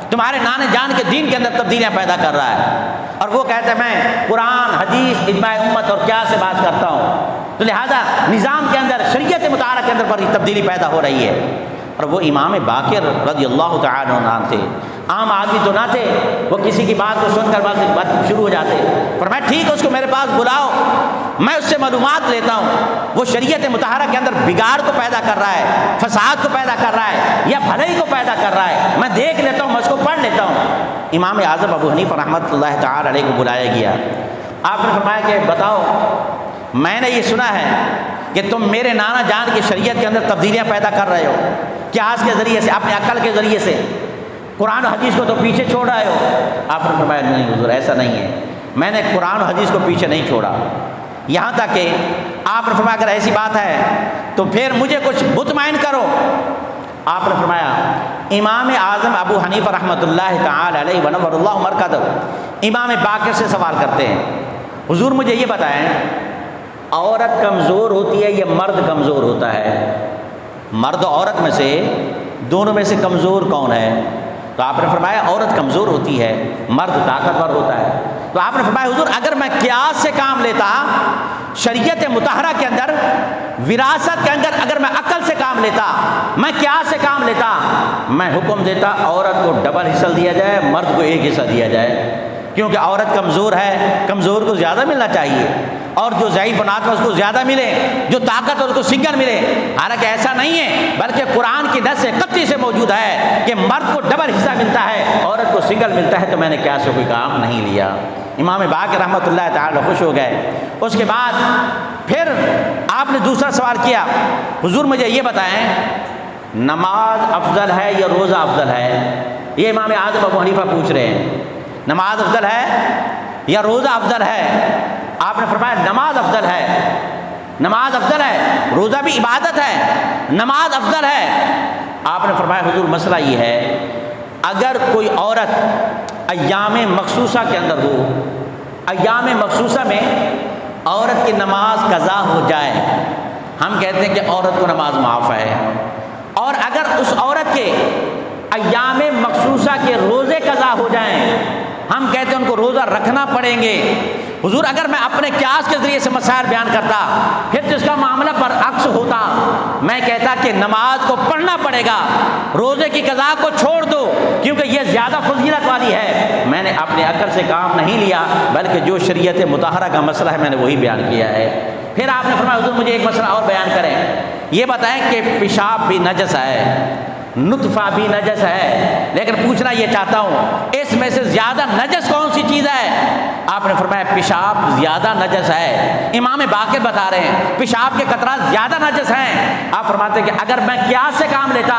تمہارے نانے جان کے دین کے اندر تبدیلیاں پیدا کر رہا ہے، اور وہ کہتا ہے میں قرآن حدیث اجماع امت اور کیا سے بات کرتا ہوں، تو لہذا نظام کے اندر شریعت مطالعہ کے اندر بڑی تبدیلی پیدا ہو رہی ہے۔ اور وہ امام باقر رضی اللہ تعالی عنہ تھے، عام آدمی تو نہ تھے، وہ کسی کی بات کو سن کر بات شروع ہو جاتے، فرمایا ٹھیک ہے اس کو میرے پاس بلاؤ، میں اس سے معلومات لیتا ہوں، وہ شریعت مطہرہ کے اندر بگاڑ کو پیدا کر رہا ہے، فساد کو پیدا کر رہا ہے یا بھلائی کو پیدا کر رہا ہے، میں دیکھ لیتا ہوں، میں اس کو پڑھ لیتا ہوں۔ امام اعظم ابو حنیفہ رحمۃ اللہ تعالی علیہ کو بلایا گیا، آپ نے فرمایا کہ بتاؤ میں نے یہ سنا ہے کہ تم میرے نانا جان کی شریعت کے اندر تبدیلیاں پیدا کر رہے ہو، قیاس کے ذریعے سے، اپنے عقل کے ذریعے سے، قرآن و حدیث کو تو پیچھے چھوڑ رہے ہو۔ آپ نے فرمایا نہیں حضور ایسا نہیں ہے، میں نے قرآن و حدیث کو پیچھے نہیں چھوڑا، یہاں تک کہ آپ نے فرمایا اگر ایسی بات ہے تو پھر مجھے کچھ مطمئن کرو۔ آپ نے فرمایا امام اعظم ابو حنیفہ رحمۃ اللہ تعالی علیہ ونور اللہ مرکزہ امام باقر سے سوال کرتے ہیں حضور مجھے یہ بتائیں عورت کمزور ہوتی ہے یا مرد کمزور ہوتا ہے؟ مرد و عورت میں سے دونوں میں سے کمزور کون ہے؟ تو آپ نے فرمایا عورت کمزور ہوتی ہے، مرد طاقتور ہوتا ہے۔ تو آپ نے فرمایا حضور اگر میں قیاس سے کام لیتا، شریعت مطہرہ کے اندر، وراثت کے اندر اگر میں عقل سے کام لیتا، میں قیاس سے کام لیتا، میں حکم دیتا عورت کو ڈبل حصہ دیا جائے، مرد کو 1 حصہ دیا جائے، کیونکہ عورت کمزور ہے، کمزور کو زیادہ ملنا چاہیے، اور جو ضعیف ناتھ اس کو زیادہ ملے، جو طاقت اس کو سنگل ملے۔ حالانکہ ایسا نہیں ہے، بلکہ قرآن کی نص قطعی سے موجود ہے کہ مرد کو ڈبل حصہ ملتا ہے، عورت کو سنگل ملتا ہے، تو میں نے کیا سے کوئی کام نہیں لیا۔ امام باقر رحمۃ اللہ تعالی خوش ہو گئے۔ اس کے بعد پھر آپ نے دوسرا سوال کیا حضور مجھے یہ بتائیں نماز افضل ہے یا روزہ افضل ہے؟ یہ امام اعظم ابو حنیفہ پوچھ رہے ہیں نماز افضل ہے یا روزہ افضل ہے؟ آپ نے فرمایا نماز افضل ہے۔ نماز افضل ہے، روزہ بھی عبادت ہے، نماز افضل ہے۔ آپ نے فرمایا حضور مسئلہ یہ ہے اگر کوئی عورت ایام مخصوصہ کے اندر ہو، ایام مخصوصہ میں عورت کی نماز قضا ہو جائے، ہم کہتے ہیں کہ عورت کو نماز معاف ہے، اور اگر اس عورت کے ایام مخصوصہ کے روزے قضا ہو جائیں، ہم کہتے ہیں ان کو روزہ رکھنا پڑیں گے۔ حضور اگر میں اپنے قیاس کے ذریعے سے مسائل بیان کرتا پھر تو اس کا معاملہ برعکس ہوتا، میں کہتا کہ نماز کو پڑھنا پڑے گا، روزے کی قضا کو چھوڑ دو کیونکہ یہ زیادہ فضیلت والی ہے۔ میں نے اپنے عقل سے کام نہیں لیا بلکہ جو شریعت مطہرہ کا مسئلہ ہے میں نے وہی بیان کیا ہے۔ پھر آپ نے فرمایا حضور مجھے ایک مسئلہ اور بیان کریں، یہ بتائیں کہ پیشاب بھی نجس ہے، نطفہ بھی نجس ہے، لیکن پوچھنا یہ چاہتا ہوں اس میں سے زیادہ نجس کون سی چیز ہے؟ آپ نے فرمایا پیشاب زیادہ نجس ہے۔ امام باقر بتا رہے ہیں پیشاب کے قطرات زیادہ نجس ہیں۔ آپ فرماتے ہیں کہ اگر میں قیاس سے کام لیتا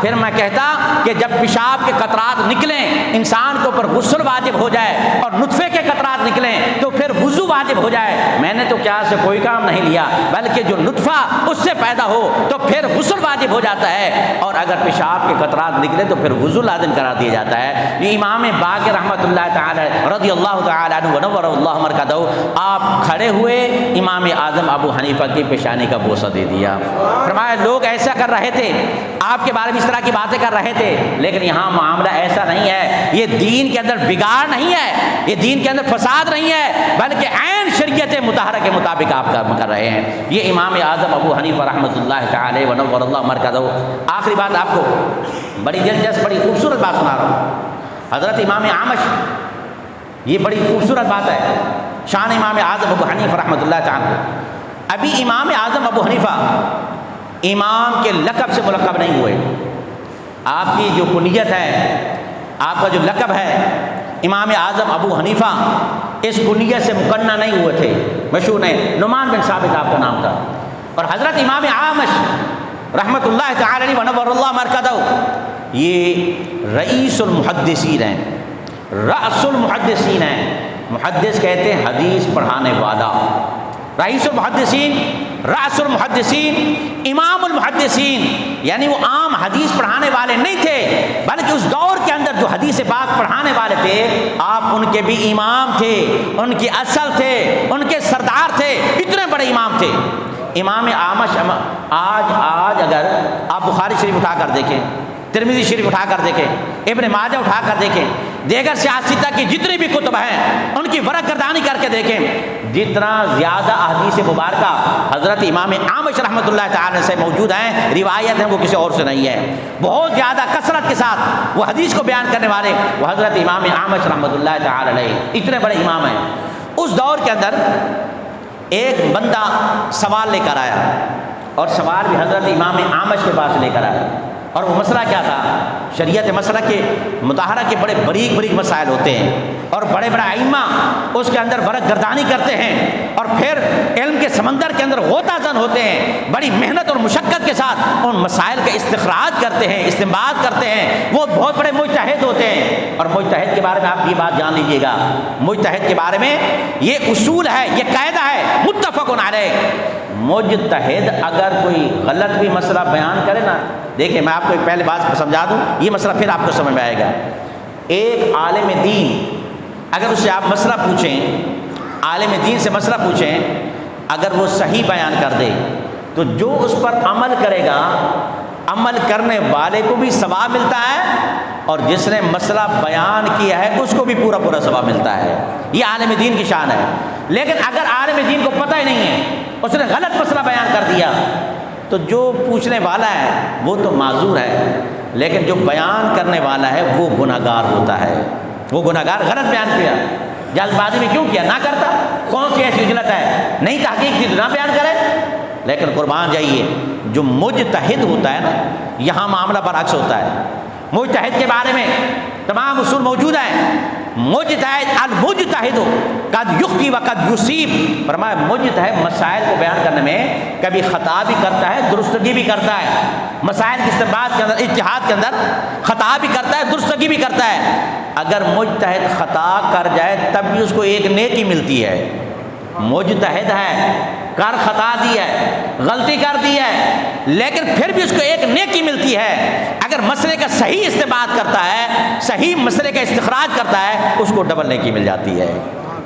پھر میں کہتا کہ جب پیشاب کے قطرات نکلیں انسان کے اوپر غسل واجب ہو جائے، اور نطفے کے قطرات نکلیں تو پھر وضو واجب ہو جائے۔ میں نے تو قیاس سے کوئی کام نہیں لیا بلکہ جو نطفہ اس سے پیدا ہو تو پھر غسل واجب ہو جاتا ہے، اور اگر پیشاب کے قطرات نکلے تو پھر وضو لازم کرا دیا جاتا ہے۔ یہ امام باقر رحمۃ اللہ تعالی رضی اللہ تعالی عنہ ونور اللہ مرکزہ، آپ کھڑے ہوئے امام اعظم ابو حنیفہ کی پیشانی کا بوسہ دے دیا۔ فرمایا لوگ ایسا کر رہے تھے، آپ کے بارے میں اس طرح کی باتیں کر رہے تھے، لیکن یہاں معاملہ ایسا نہیں ہے، یہ دین کے اندر بگاڑ نہیں ہے، یہ دین کے اندر فساد نہیں ہے، بلکہ عین شریعت مطہرہ کے مطابق آپ کام کر رہے ہیں۔ یہ امام اعظم ابو حنیفہ رحمۃ اللہ تعالی ونور اللہ مرکزہ۔ آخری بات آپ کو بڑی دلچسپ بڑی خوبصورت بات سنا رہا ہوں۔ حضرت امام اعمش، یہ بڑی خوبصورت بات ہے، شان امام اعظم ابو حنیفہ رحمۃ اللہ تعالی۔ ابھی امام اعظم ابو حنیفہ امام کے لقب سے ملقب نہیں ہوئے، آپ کی جو کنیت ہے، آپ کا جو لقب ہے امام اعظم ابو حنیفہ، اس کنیت سے مقنع نہیں ہوئے تھے، مشہور نہیں، نعمان بن ثابت آپ کا نام تھا۔ اور حضرت امام اعمش رحمۃ اللہ تعالی علیہ ونور اللہ مرکزہ یہ رئیس المحدثین ہیں، رأس المحدثین ہیں۔ محدث کہتے ہیں حدیث پڑھانے والا، رئیس المحدثین، رأس المحدثین، امام المحدثین، یعنی وہ عام حدیث پڑھانے والے نہیں تھے بلکہ اس دور کے اندر جو حدیث پاک پڑھانے والے تھے آپ ان کے بھی امام تھے، ان کی اصل تھے، ان کے سردار تھے، اتنے بڑے امام تھے۔ امام اعمش آج اگر آپ بخاری شریف اٹھا کر دیکھیں، ترمذی شریف اٹھا کر دیکھیں، ابن ماجہ اٹھا کر دیکھیں، دیگر سیاستہ کی جتنی بھی کتب ہیں ان کی ورق گردانی کر کے دیکھیں، جتنا زیادہ احادیث مبارکہ حضرت امام اعمش رحمۃ اللہ تعالی سے موجود ہیں، روایت ہیں، وہ کسی اور سے نہیں ہے۔ بہت زیادہ کثرت کے ساتھ وہ حدیث کو بیان کرنے والے وہ حضرت امام اعمش رحمۃ اللہ تعالی علیہ، اتنے بڑے امام ہیں۔ اس دور کے اندر ایک بندہ سوال لے کر آیا، اور سوال بھی حضرت امام اعمش کے پاس لے کر آیا، اور وہ مسئلہ کیا تھا؟ شریعت مسئلہ کے مطالعہ کے بڑے باریک باریک مسائل ہوتے ہیں، اور بڑے بڑے ائمہ اس کے اندر ورق گردانی کرتے ہیں، اور پھر علم کے سمندر کے اندر غوطہ زن ہوتے ہیں، بڑی محنت اور مشقت کے ساتھ ان مسائل کا استخراج کرتے ہیں، استنباط کرتے ہیں۔ وہ بہت بڑے مجتہد ہوتے ہیں، اور مجتہد کے بارے میں آپ یہ بات جان لیجیے گا، مجتہد کے بارے میں یہ اصول ہے، یہ قاعدہ ہے متفق علیہ، مجتہد اگر کوئی غلط بھی مسئلہ بیان کرے نا، دیکھیں میں آپ کو ایک پہلے بات سمجھا دوں، یہ مسئلہ پھر آپ کو سمجھ میں آئے گا۔ ایک عالم دین اگر اس سے آپ مسئلہ پوچھیں، عالم دین سے مسئلہ پوچھیں، اگر وہ صحیح بیان کر دے تو جو اس پر عمل کرے گا، عمل کرنے والے کو بھی ثواب ملتا ہے، اور جس نے مسئلہ بیان کیا ہے اس کو بھی پورا پورا ثواب ملتا ہے۔ یہ عالم دین کی شان ہے۔ لیکن اگر عالم دین کو پتہ ہی نہیں ہے، اس نے غلط مسئلہ بیان کر دیا، تو جو پوچھنے والا ہے وہ تو معذور ہے، لیکن جو بیان کرنے والا ہے وہ گناہگار ہوتا ہے۔ وہ گناہگار غلط بیان کیا، جلد بازی میں کیوں کیا؟ نہ کرتا، کون سی ایسی اجلت ہے؟ نہیں تحقیق تھی تو نہ بیان کرے۔ لیکن قربان جائیے، جو مجتہد ہوتا ہے نا، یہاں معاملہ برعکس ہوتا ہے۔ مجتہد کے بارے میں تمام اصول موجود ہیں۔ مجتہد المجتہد قد یخطئ و قد یصیب، فرمایا مجتہد مسائل کو بیان کرنے میں کبھی خطا بھی کرتا ہے، درستگی بھی کرتا ہے۔ مسائل کی استنباط کے اندر، اجتہاد کے اندر خطا بھی کرتا ہے، درستگی بھی کرتا ہے۔ اگر مجتہد خطا کر جائے تب بھی اس کو ایک نیکی ملتی ہے۔ مجتہد ہے کار خطا دی ہے، غلطی کر دی ہے، لیکن پھر بھی اس کو ایک نیکی ملتی ہے۔ اگر مسئلے کا صحیح استنباط کرتا ہے، صحیح مسئلے کا استخراج کرتا ہے، اس کو ڈبل نیکی مل جاتی ہے۔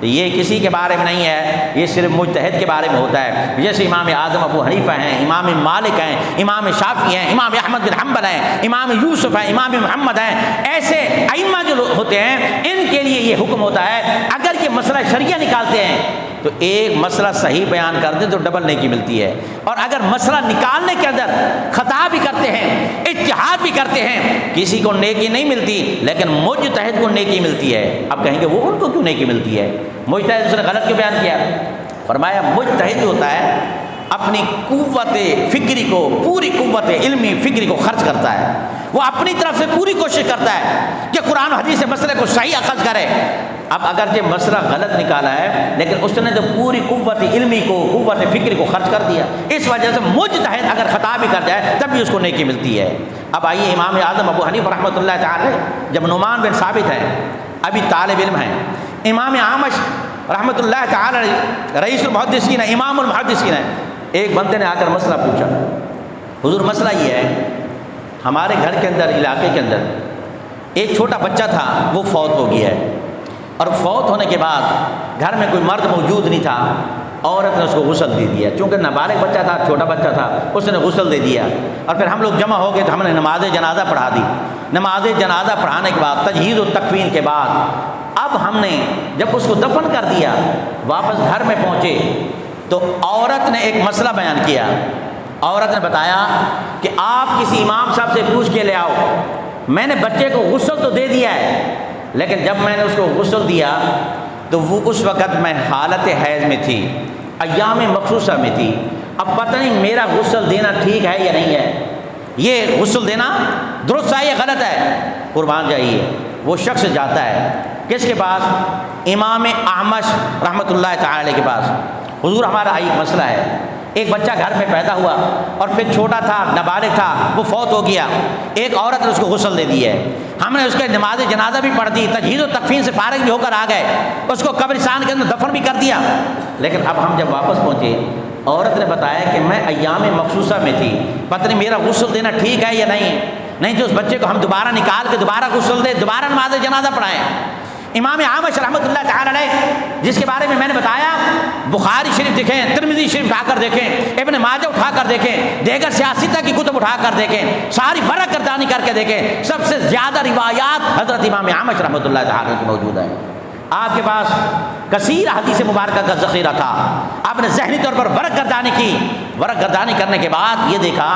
یہ کسی کے بارے میں نہیں ہے، یہ صرف مجتہد کے بارے میں ہوتا ہے۔ جیسے امام اعظم ابو حنیفہ ہیں، امام مالک ہیں، امام شافعی ہیں، امام احمد بن حنبل ہیں، امام یوسف ہیں، امام محمد ہیں، ایسے ائمہ جو ہوتے ہیں ان کے لیے یہ حکم ہوتا ہے اگر یہ مسئلہ شریعہ نکالتے ہیں تو ایک مسئلہ صحیح بیان کر دیں تو ڈبل نیکی ملتی ہے، اور اگر مسئلہ نکالنے کے اندر خطا بھی کرتے ہیں، اجتہاد بھی کرتے ہیں، کسی کو نیکی نہیں ملتی لیکن مجتہد کو نیکی ملتی ہے۔ اب کہیں گے وہ ان کو کیوں نیکی ملتی ہے؟ مجتہد اس نے غلط کیوں بیان کیا؟ فرمایا مجتہد ہوتا ہے اپنی قوت فکری کو، پوری قوت علمی فکری کو خرچ کرتا ہے، وہ اپنی طرف سے پوری کوشش کرتا ہے کہ قرآن و حدیث سے مسئلے کو صحیح اخذ کرے۔ اب اگر یہ مسئلہ غلط نکالا ہے لیکن اس نے تو پوری قوت علمی کو، قوت فکری کو خرچ کر دیا، اس وجہ سے مجتہد اگر خطا بھی کر جائے تب بھی اس کو نیکی ملتی ہے۔ اب آئیے امام اعظم ابو حنیفہ رحمۃ اللہ تعالی جب نعمان بن ثابت ہیں، ابھی طالب علم ہیں، امام اعمش رحمۃ اللہ تعالی رئیس المحدثین ہیں، امام المحدثین ہیں، ایک بندے نے آ کر مسئلہ پوچھا، حضور مسئلہ یہ ہے ہمارے گھر کے اندر، علاقے کے اندر ایک چھوٹا بچہ تھا، وہ فوت ہو گیا ہے، اور فوت ہونے کے بعد گھر میں کوئی مرد موجود نہیں تھا، عورت نے اس کو غسل دے دیا، چونکہ نابالغ بچہ تھا، چھوٹا بچہ تھا، اس نے غسل دے دیا، اور پھر ہم لوگ جمع ہو گئے تو ہم نے نماز جنازہ پڑھا دی۔ نماز جنازہ پڑھانے کے بعد، تجہیز و تکفین کے بعد، اب ہم نے جب اس کو دفن کر دیا، واپس گھر میں پہنچے تو عورت نے ایک مسئلہ بیان کیا۔ عورت نے بتایا کہ آپ کسی امام صاحب سے پوچھ کے لے آؤ، میں نے بچے کو غسل تو دے دیا ہے، لیکن جب میں نے اس کو غسل دیا تو وہ اس وقت میں حالت حیض میں تھی، ایام مخصوصہ میں تھی، اب پتہ نہیں میرا غسل دینا ٹھیک ہے یا نہیں ہے، یہ غسل دینا درست ہے یا غلط ہے؟ قربان جائیے، وہ شخص جاتا ہے کس کے پاس؟ امام اعمش رحمۃ اللہ تعالی کے پاس، حضور ہمارا ایک مسئلہ ہے، ایک بچہ گھر میں پیدا ہوا اور پھر چھوٹا تھا، نابالغ تھا، وہ فوت ہو گیا، ایک عورت نے اس کو غسل دے دی ہے، ہم نے اس کے نماز جنازہ بھی پڑھ دی، تجہیز و تکفین سے فارغ بھی ہو کر آ گئے، اس کو قبرستان کے اندر دفن بھی کر دیا، لیکن اب ہم جب واپس پہنچے، عورت نے بتایا کہ میں ایام مخصوصہ میں تھی، پتہ نہیں میرا غسل دینا ٹھیک ہے یا نہیں تو اس بچے کو ہم دوبارہ نکال کے دوبارہ غسل دیں، دوبارہ نماز جنازہ پڑھائیں۔ امام اعمش رحمۃ اللہ تعالی علیہ، جس کے بارے میں نے بتایا، بخاری شریف دیکھیں، ترمذی شریف اٹھا کر دیکھیں، ابن ماجہ اٹھا کر دیکھیں، دیگر سیاستہ کی کتب اٹھا کر دیکھیں، ساری ورق گردانی کر کے دیکھیں، سب سے زیادہ روایات حضرت امام اعمش رحمۃ اللہ تعالی کی موجود ہیں۔ آپ کے پاس کثیر حدیث مبارکہ کا ذخیرہ تھا، آپ نے ذہنی طور پر ورق گردانی کی، ورق گردانی کرنے کے بعد یہ دیکھا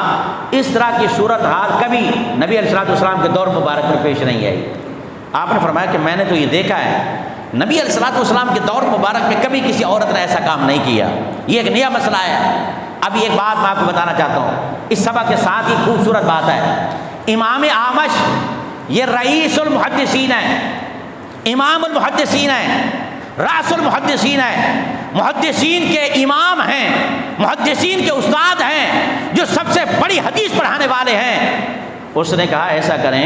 اس طرح کی صورتحال کبھی نبی علیہ السلام کے دور مبارک میں پیش نہیں آئی۔ آپ نے فرمایا کہ میں نے تو یہ دیکھا ہے نبی علیہ السلام کے دور مبارک میں کبھی کسی عورت نے ایسا کام نہیں کیا، یہ ایک نیا مسئلہ ہے۔ اب ایک بات میں آپ کو بتانا چاہتا ہوں، اس سبق کے ساتھ ہی خوبصورت بات ہے، امام اعمش یہ رئیس المحدثین ہیں، امام المحدثین ہیں، راس المحدثین ہیں، محدثین کے امام ہیں، محدثین کے استاد ہیں، جو سب سے بڑی حدیث پڑھانے والے ہیں۔ اس نے کہا ایسا کریں،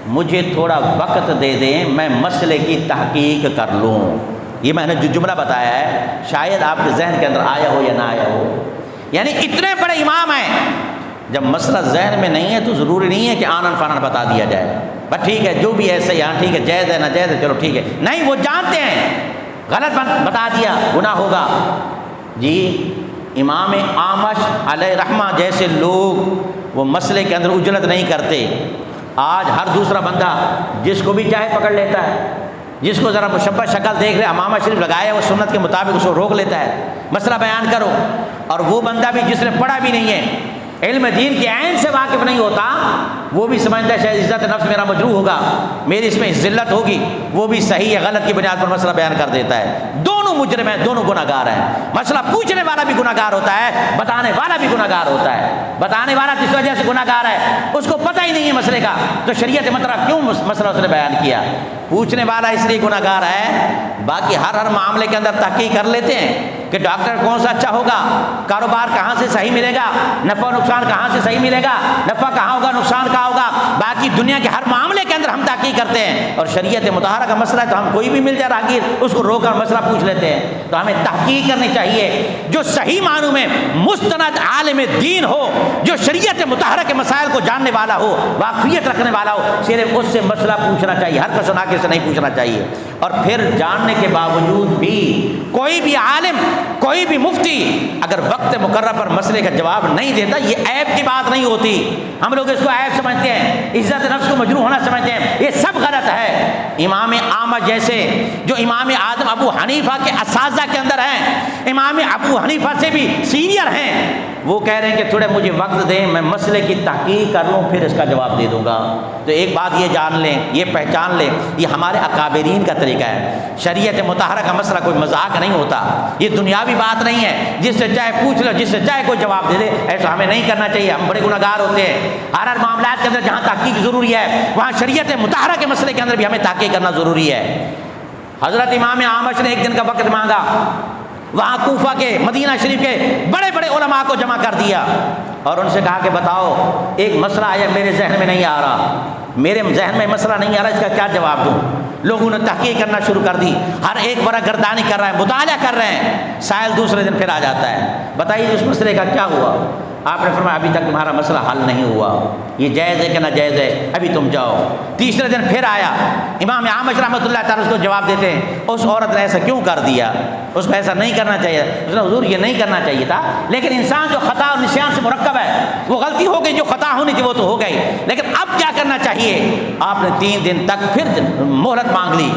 مجھے تھوڑا وقت دے دیں، میں مسئلے کی تحقیق کر لوں۔ یہ میں نے جو جملہ بتایا ہے شاید آپ کے ذہن کے اندر آیا ہو یا نہ آیا ہو، یعنی اتنے بڑے امام ہیں، جب مسئلہ ذہن میں نہیں ہے تو ضروری نہیں ہے کہ آنن فانن بتا دیا جائے، بس ٹھیک ہے جو بھی ہے صحیح، ہاں ٹھیک ہے، جائز ہے ناجائز ہے، چلو ٹھیک ہے، نہیں وہ جانتے ہیں غلط بتا دیا گناہ ہوگا۔ جی امام اعمش علیہ رحمہ جیسے لوگ وہ مسئلے کے اندر اجلت نہیں کرتے۔ آج ہر دوسرا بندہ جس کو بھی چاہے پکڑ لیتا ہے، جس کو ذرا مشبہ شکل دیکھ لے، امامہ شریف لگایا وہ سنت کے مطابق اس کو روک لیتا ہے، مسئلہ بیان کرو، اور وہ بندہ بھی جس نے پڑھا بھی نہیں ہے، علم دین کے عین سے واقف نہیں ہوتا، وہ بھی سمجھتا ہے شاید عزت نفس میرا مجروح ہوگا، میری اس میں ذلت ہوگی، وہ بھی صحیح یا غلط کی بنیاد پر مسئلہ بیان کر دیتا ہے۔ دونوں مجرم ہیں، دونوں گناہ گار ہیں، مسئلہ پوچھنے والا بھی گناہ گار ہوتا ہے، بتانے والا بھی گناہ گار ہوتا ہے۔ بتانے والا جس وجہ سے گناہ گار ہے اس کو پتہ ہی نہیں ہے مسئلے کا، تو شریعت مطلب کیوں مسئلہ اس نے بیان کیا؟ پوچھنے والا اس لیے گناہ گار ہے، باقی ہر معاملے کے اندر تحقیق کر لیتے ہیں، کہ ڈاکٹر کون سا اچھا ہوگا، کاروبار کہاں سے صحیح ملے گا، نفع و نقصان کہاں سے صحیح ملے گا، نفع کہاں ہوگا نقصان کہاں ہوگا، باقی دنیا کے ہر معاملے کے اندر ہم تحقیق کرتے ہیں، اور شریعت مطہرہ کا مسئلہ ہے تو ہم کوئی بھی مل جائے راہگیر اس کو روک کر مسئلہ پوچھ لیتے ہیں۔ تو ہمیں تحقیق کرنی چاہیے، جو صحیح معنوں میں مستند عالم دین ہو، جو شریعت مطہرہ کے مسائل کو جاننے والا ہو، واقفیت رکھنے والا ہو، صرف اس سے مسئلہ پوچھنا چاہیے، ہر کس ناکے سے نہیں پوچھنا چاہیے۔ اور پھر جاننے کے باوجود بھی کوئی بھی عالم، کوئی بھی مفتی اگر وقت مقررہ پر مسئلے کا جواب نہیں دیتا، یہ عیب کی بات نہیں ہوتی، ہم لوگ اس کو عیب سمجھتے ہیں، عزت نفس کو مجروح ہونا سمجھتے ہیں، یہ سب غلط ہے۔ امام اعمش جیسے جو امام اعظم ابو حنیفہ کے اساتذہ کے اندر ہیں، امام ابو حنیفہ سے بھی سینئر ہیں، وہ کہہ رہے ہیں کہ تھوڑے مجھے وقت دیں، میں مسئلے کی تحقیق کر لوں پھر اس کا جواب دے دوں گا۔ تو ایک بات یہ جان لیں، یہ پہچان لیں، یہ ہمارے اکابرین کا طریقہ ہے۔ شریعت مطہرہ کا مسئلہ کوئی مذاق نہیں ہوتا، یہ دنیاوی بات نہیں ہے جس سے چاہے پوچھ لو، جس سے چاہے کوئی جواب دے دے، ایسا ہمیں نہیں کرنا چاہیے، ہم بڑے گناہگار ہوتے ہیں۔ ہر معاملات کے اندر جہاں تحقیق ضروری ہے وہاں شریعت مطہرہ کے مسئلے کے اندر بھی ہمیں تحقیق کرنا ضروری ہے۔ حضرت امام اعمش نے ایک دن کا وقت مانگا، وہاں کوفہ کے، مدینہ شریف کے بڑے بڑے علماء کو جمع کر دیا اور ان سے کہا کہ بتاؤ ایک مسئلہ ہے میرے ذہن میں نہیں آ رہا، میرے ذہن میں مسئلہ نہیں آ رہا، اس کا کیا جواب دوں؟ لوگوں نے تحقیق کرنا شروع کر دی، ہر ایک ورق گردانی کر رہا ہے، مطالعہ کر رہے ہیں، سائل دوسرے دن پھر آ جاتا ہے، بتائیے اس مسئلے کا کیا ہوا؟ آپ نے فرمایا ابھی تک تمہارا مسئلہ حل نہیں ہوا، یہ جائز ہے کہ ناجائز ہے، ابھی تم جاؤ۔ تیسرے دن پھر آیا، امام اعمش رحمۃ اللہ تعالیٰ اس کو جواب دیتے ہیں، اس عورت نے ایسا کیوں کر دیا، اس کو ایسا نہیں کرنا چاہیے، اس نے حضور یہ نہیں کرنا چاہیے تھا، لیکن انسان جو خطا اور نسیان سے مرکب ہے، وہ غلطی ہو گئی، جو خطا ہونی تھی وہ تو ہو گئی، لیکن اب کیا کرنا چاہیے؟ آپ نے 3 دن تک پھر مہلت مانگ لی۔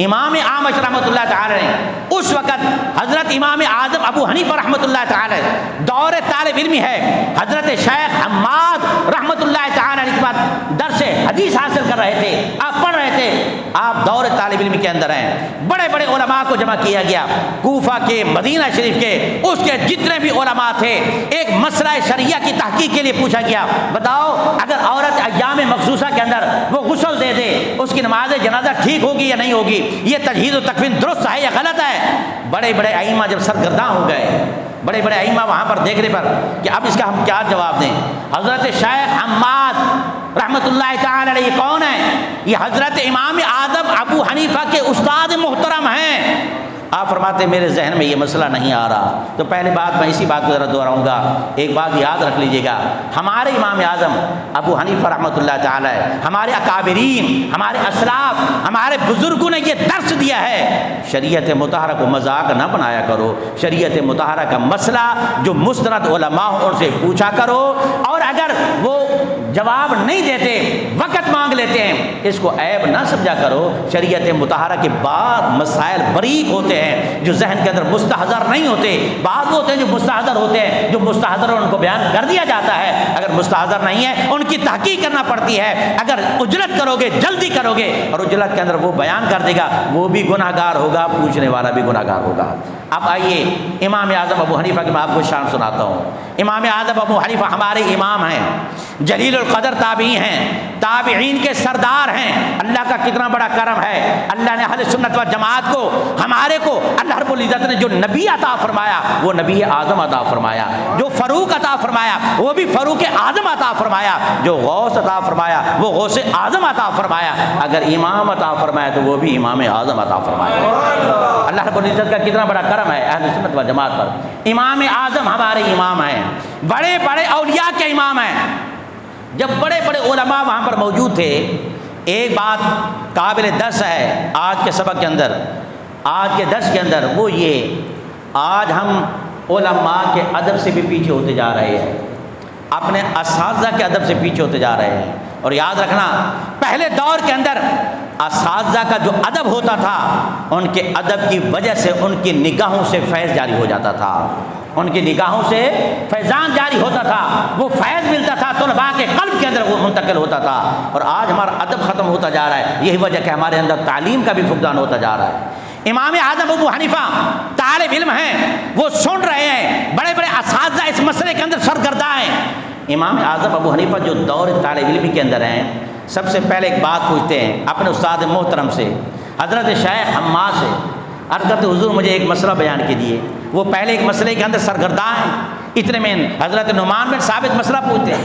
امام اعمش رحمۃ اللہ تعالیٰ نے اس وقت حضرت امام اعظم ابو حنیفہ رحمۃ اللہ تعالیٰ دور طالب علمی ہے، حضرت شیخ حماد رحمۃ اللہ تعالیٰ کے بعد درس حدیث حاصل کر رہے تھے، آپ پڑھ رہے تھے، آپ دور طالب علمی کے اندر ہیں، بڑے بڑے علماء کو جمع کیا گیا، کوفہ کے، مدینہ شریف کے، اس کے جتنے بھی علماء تھے، ایک مسئلہ شریعہ کی تحقیق کے لیے پوچھا گیا، بتاؤ اگر عورت ایام مخصوصہ کے اندر وہ غسل دے دے، اس کی نماز جنازہ ٹھیک ہوگی یا نہیں ہوگی، یہ تجہیز و تکفین درست ہے یا غلط ہے؟ بڑے بڑے ائمہ جب سرگرداں ہو گئے، بڑے بڑے ائمہ وہاں پر دیکھنے پر کہ اب اس کا ہم کیا جواب دیں، حضرت شیخ حماد رحمۃ اللہ تعالی علیہ کون ہے؟ یہ حضرت امام اعظم ابو حنیفہ کے استاد محترم ہیں۔ آپ فرماتے ہیں میرے ذہن میں یہ مسئلہ نہیں آ رہا۔ تو پہلی بات میں اسی بات کو ذرا دہراؤں گا، ایک بات یاد رکھ لیجئے گا، ہمارے امام اعظم ابو حنیفہ رحمۃ اللہ تعالی، ہمارے اکابرین، ہمارے اسلاف، ہمارے بزرگوں نے یہ درس دیا ہے، شریعت مطہرہ کو مذاق نہ بنایا کرو، شریعت مطہرہ کا مسئلہ جو مستند علماء ان سے پوچھا کرو، اور اگر وہ جواب نہیں دیتے، وقت مانگ لیتے ہیں، اس کو عیب نہ سمجھا کرو۔ شریعت مطہرہ کے بعد مسائل بریک ہوتے ہیں جو ذہن کے اندر مستحضر نہیں ہوتے، بعض ہوتے ہیں جو مستحضر ہوتے ہیں، جو مستحضر ان کو بیان کر دیا جاتا ہے، اگر مستحضر نہیں ہے ان کی تحقیق کرنا پڑتی ہے، اگر عجلت کرو گے، جلدی کرو گے اور عجلت کے اندر وہ بیان کر دے گا، وہ بھی گناہ گار ہوگا، پوچھنے والا بھی گناہ گار ہوگا۔ اب آئیے امام اعظم ابو حنیفہ کی میں آپ کو شان سناتا ہوں۔ امام اعظم ابو حنیفہ ہمارے امام ہیں، جلیل القدر تابعی ہیں، تابعین کے سردار ہیں، اللہ کا کتنا بڑا کرم ہے، اللہ نے اہل سنت و جماعت کو، ہمارے کو اللہ رب العزت نے جو نبی عطا فرمایا وہ نبی اعظم عطا فرمایا، جو فاروق عطا فرمایا وہ بھی فاروق اعظم عطا فرمایا، جو غوث عطا فرمایا وہ غوث اعظم عطا فرمایا، اگر امام عطا فرمایا تو وہ بھی امام اعظم عطا فرمایا۔ اللہ رب العزت کا کتنا بڑا کرم ہے اہل سنت و جماعت پر۔ امام اعظم ہمارے امام ہیں، بڑے بڑے اولیاء کے امام ہیں۔ جب بڑے بڑے علماء وہاں پر موجود تھے، ایک بات قابل دس ہے آج کے سبق کے اندر، آج کے درس کے اندر، وہ یہ آج ہم علماء کے ادب سے بھی پیچھے ہوتے جا رہے ہیں، اپنے اساتذہ کے ادب سے پیچھے ہوتے جا رہے ہیں۔ اور یاد رکھنا پہلے دور کے اندر اساتذہ کا جو ادب ہوتا تھا، ان کے ادب کی وجہ سے ان کی نگاہوں سے فیض جاری ہو جاتا تھا، ان کی نگاہوں سے فیضان جاری ہوتا تھا، وہ فیض ملتا تھا، طلباء کے قلب کے اندر وہ منتقل ہوتا تھا۔ اور آج ہمارا ادب ختم ہوتا جا رہا ہے، یہی وجہ کہ ہمارے اندر تعلیم کا بھی فقدان ہوتا جا رہا ہے۔ امام اعظم ابو حنیفہ طالب علم ہیں، وہ سن رہے ہیں، بڑے بڑے اساتذہ اس مسئلے کے اندر سرگرداں ہیں۔ امام اعظم ابو حنیفہ جو دور طالب علمی کے اندر ہیں، سب سے پہلے ایک بات پوچھتے ہیں اپنے استاد محترم سے، حضرت شیخ حماد سے، عرض کرتے حضور مجھے ایک مسئلہ بیان کیجیے. وہ پہلے ایک مسئلے کے اندر سرگرداں ہیں. اتنے میں حضرت نعمان بن ثابت مسئلہ پوچھتے ہیں.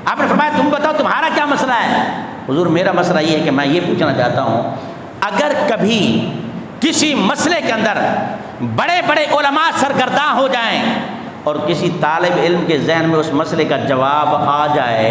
آپ نے فرمایا تم بتاؤ تمہارا کیا مسئلہ ہے؟ حضور میرا مسئلہ یہ ہے کہ میں یہ پوچھنا چاہتا ہوں اگر کبھی کسی مسئلے کے اندر بڑے بڑے علماء سرگرداں ہو جائیں اور کسی طالب علم کے ذہن میں اس مسئلے کا جواب آ جائے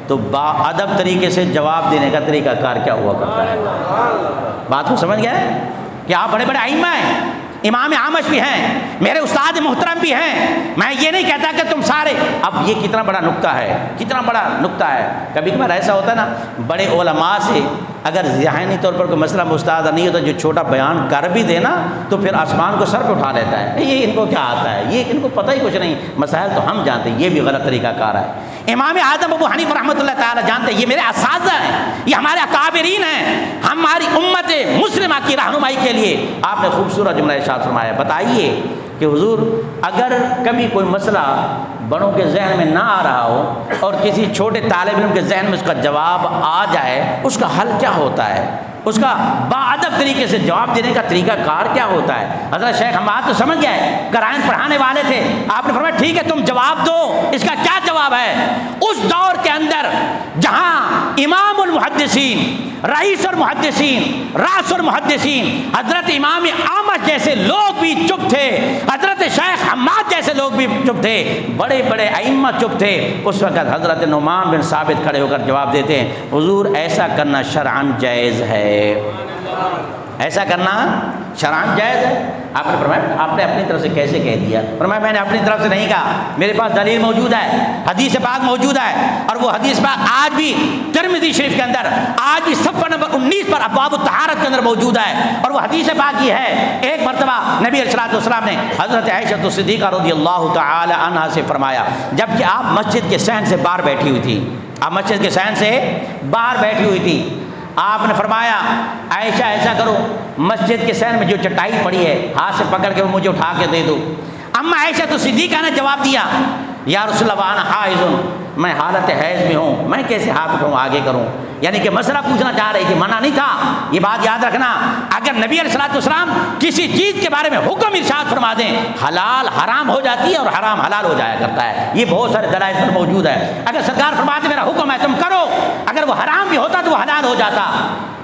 تو با ادب طریقے سے جواب دینے کا طریقہ کار کیا ہوا کرتا ہے؟ بات کو سمجھ گئے کہ آپ بڑے بڑے ائمہ ہیں, امام اعمش بھی ہیں, میرے استاد محترم بھی ہیں. میں یہ نہیں کہتا کہ تم سارے, اب یہ کتنا بڑا نکتہ ہے, کتنا بڑا نکتہ ہے. کبھی کبھار ایسا ہوتا ہے نا بڑے علماء سے اگر ذہنی طور پر کوئی مسئلہ مستعد نہیں ہوتا, جو چھوٹا بیان کر بھی دینا تو پھر آسمان کو سر پہ اٹھا لیتا ہے, یہ ان کو کیا آتا ہے, یہ ان کو پتہ ہی کچھ نہیں, مسائل تو ہم جانتے ہیں. یہ بھی غلط طریقہ کار ہے. امام اعظم ابو حنیفہ رحمۃ اللہ تعالیٰ جانتے ہیں یہ میرے اساتذہ ہیں, یہ ہمارے اکابرین ہیں, ہماری امت مسلمہ کی رہنمائی کے لیے آپ نے خوبصورت جملہ ارشاد فرمایا. بتائیے کہ حضور اگر کبھی کوئی مسئلہ بڑوں کے ذہن میں نہ آ رہا ہو اور کسی چھوٹے طالب علم کے ذہن میں اس کا جواب آ جائے, اس کا حل کیا ہوتا ہے, اس کا باادب طریقے سے جواب دینے کا طریقہ کار کیا ہوتا ہے؟ حضرت شیخ حماد تو سمجھ گئے, قرائن پڑھانے والے تھے. آپ نے فرمایا ٹھیک ہے تم جواب دو, اس کا کیا جواب ہے؟ اس دور کے اندر جہاں امام المحدثین, رئیس المحدثین, راس المحدثین حضرت امام اعمش جیسے لوگ بھی چپ تھے, حضرت شیخ حماد جیسے لوگ بھی چپ تھے, بڑے بڑے ائمہ چپ تھے. اس وقت حضرت نعمان بن ثابت کھڑے ہو کر جواب دیتے ہیں حضور ایسا کرنا شرعاً جائز ہے, ایسا کرنا شرعاً جائز ہے. آپ نے فرمایا آپ نے اپنی طرف سے کیسے کہہ دیا؟ فرمایا میں نے اپنی طرف سے نہیں کہا, میرے پاس دلیل موجود ہے, حدیث پاک موجود ہے, اور وہ حدیث پاک آج بھی ترمذی شریف کے اندر, آج بھی صفحہ نمبر 19 پر ابواب الطہارت کے اندر موجود ہے. اور وہ حدیث پاک یہ ہے, ایک مرتبہ نبی علیہ الصلوۃ والسلام نے حضرت عائشہ صدیقہ رضی اللہ تعالی عنہا سے فرمایا, جب کہ آپ مسجد کے صحن سے باہر بیٹھی ہوئی تھی, آپ مسجد کے صحن سے باہر بیٹھی ہوئی تھی, آپ نے فرمایا عائشہ ایسا کرو مسجد کے صحن میں جو چٹائی پڑی ہے ہاتھ سے پکڑ کے وہ مجھے اٹھا کے دے دو. اما عائشہ تو صدیقہ نے جواب دیا یا رسول اللہ وانا حائض, میں حالت حیض میں ہوں, میں کیسے ہاتھ اٹھاؤں آگے کروں؟ یعنی کہ مسئلہ پوچھنا چاہ رہی تھی, منع نہیں تھا. یہ بات یاد رکھنا, اگر نبی علیہ الصلوۃ والسلام کسی چیز کے بارے میں حکم ارشاد فرما دیں, حلال حرام ہو جاتی ہے اور حرام حلال ہو جایا کرتا ہے. یہ بہت سارے دلائل پر موجود ہے. اگر سرکار فرماتے میرا حکم ہے تم کرو, اگر وہ حرام بھی ہوتا تو وہ حلال ہو جاتا.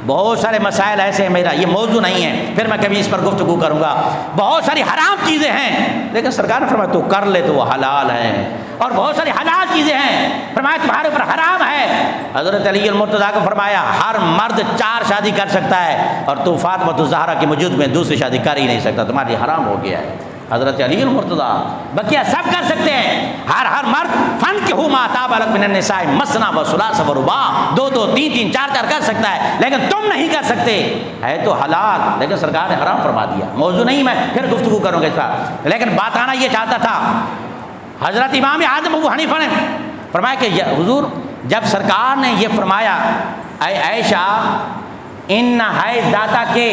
بہت سارے مسائل ایسے ہیں, میرا یہ موضوع نہیں ہے, پھر میں کبھی اس پر گفتگو کروں گا. بہت ساری حرام چیزیں ہیں لیکن سرکار نے فرمایا تو کر لے تو وہ حلال ہے, اور بہت ساری حلال چیزیں ہیں فرمایا تمہارے اوپر حرام ہے. حضرت علی المرتضیٰ کو فرمایا ہر مرد 4 شادی کر سکتا ہے اور تو فاطمہ الزہرا کے وجود میں دوسری شادی کر ہی نہیں سکتا, تمہارے حرام ہو گیا ہے. حضرت علی المرتضیٰ بقیہ سب کر سکتے ہیں, ہر مرد فن کے ہو ماتاب الگ من النساء مسنا و ثلاث و رباع, 2 2 3 3 4 4 کر سکتا ہے, لیکن تم نہیں کر سکتے. ہے تو حلال لیکن سرکار نے حرام فرما دیا. موضوع نہیں, میں پھر گفتگو کروں گا اس کا, لیکن بات آنا یہ چاہتا تھا. حضرت امام اعظم ابو حنیفہ نے فرمایا کہ حضور جب سرکار نے یہ فرمایا اے عائشہ ان حیض داتا کے,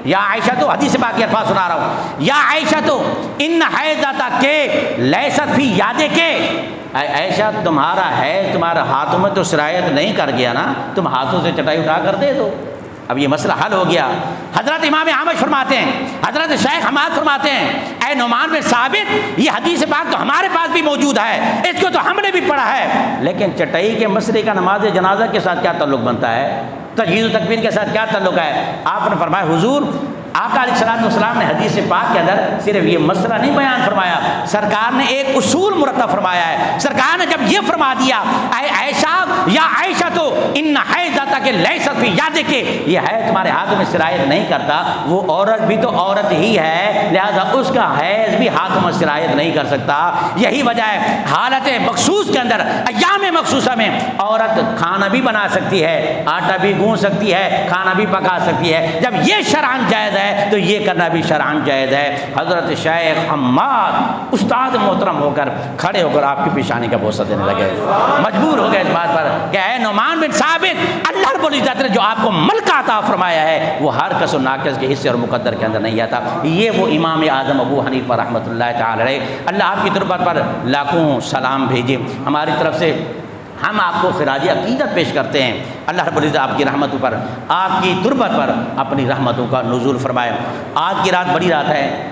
یا عائشہ تو حدیث پاک کے الفاظ سنا رہا ہوں, یا عائشہ تو ان حیض داتا کے لیست فی یادے کے, اے عائشہ تمہارا حیض تمہارے ہاتھوں میں تو سرایت نہیں کر گیا نا, تم ہاتھوں سے چٹائی اٹھا کر دے دو. اب یہ مسئلہ حل ہو گیا. حضرت امام اعمش فرماتے ہیں, حضرت شیخ حماد فرماتے ہیں اے نعمان بن ثابت یہ حدیث پاک تو ہمارے پاس بھی موجود ہے, اس کو تو ہم نے بھی پڑھا ہے, لیکن چٹائی کے مسئلے کا نماز جنازہ کے ساتھ کیا تعلق بنتا ہے, تجہیز و تکبیر کے ساتھ کیا تعلق ہے؟ آپ نے فرمایا حضور آقا علیہ الصلوۃ والسلام نے حدیث پاک کے اندر صرف یہ مسئلہ نہیں بیان فرمایا, سرکار نے ایک اصول مرتب فرمایا ہے. سرکار نے جب یہ فرما دیا اے عائشہ یا عائشہ تو ان حیض داتا کے لیست فی یادے کے, یہ حیض تمہارے ہاتھوں میں سرایت نہیں کرتا, وہ عورت بھی تو عورت ہی ہے, لہذا اس کا حیض بھی ہاتھوں میں سرایت نہیں کر سکتا. یہی وجہ ہے حالت مخصوص کے اندر ایام مخصوصہ میں عورت کھانا بھی بنا سکتی ہے, آٹا بھی گون سکتی ہے, کھانا بھی پکا سکتی ہے. جب یہ شرعاً جائز ہے تو یہ کرنا بھی شرعاً جائز ہے. حضرت شیخ حماد استاد محترم ہو کر کھڑے ہو کر آپ کی پیشانی کا بوسہ دینے لگے, مجبور ہو گئے اس بات پر کہ اے نعمان بن ثابت اللہ رب العزت نے جو آپ کو ملک عطا فرمایا ہے وہ ہر کس و ناقص کے حصے اور مقدر کے اندر نہیں آتا. یہ وہ امام اعظم ابو حنیفہ رحمۃ اللہ تعالی علیہ, اللہ آپ کی طرف پر لاکھوں سلام بھیجے. ہماری طرف سے ہم آپ کو خراج عقیدت پیش کرتے ہیں، اللہ رب العزت آپ کی رحمتوں پر، آپ کی تربت پر اپنی رحمتوں کا نزول فرمائے۔ آج کی رات بڑی رات ہے۔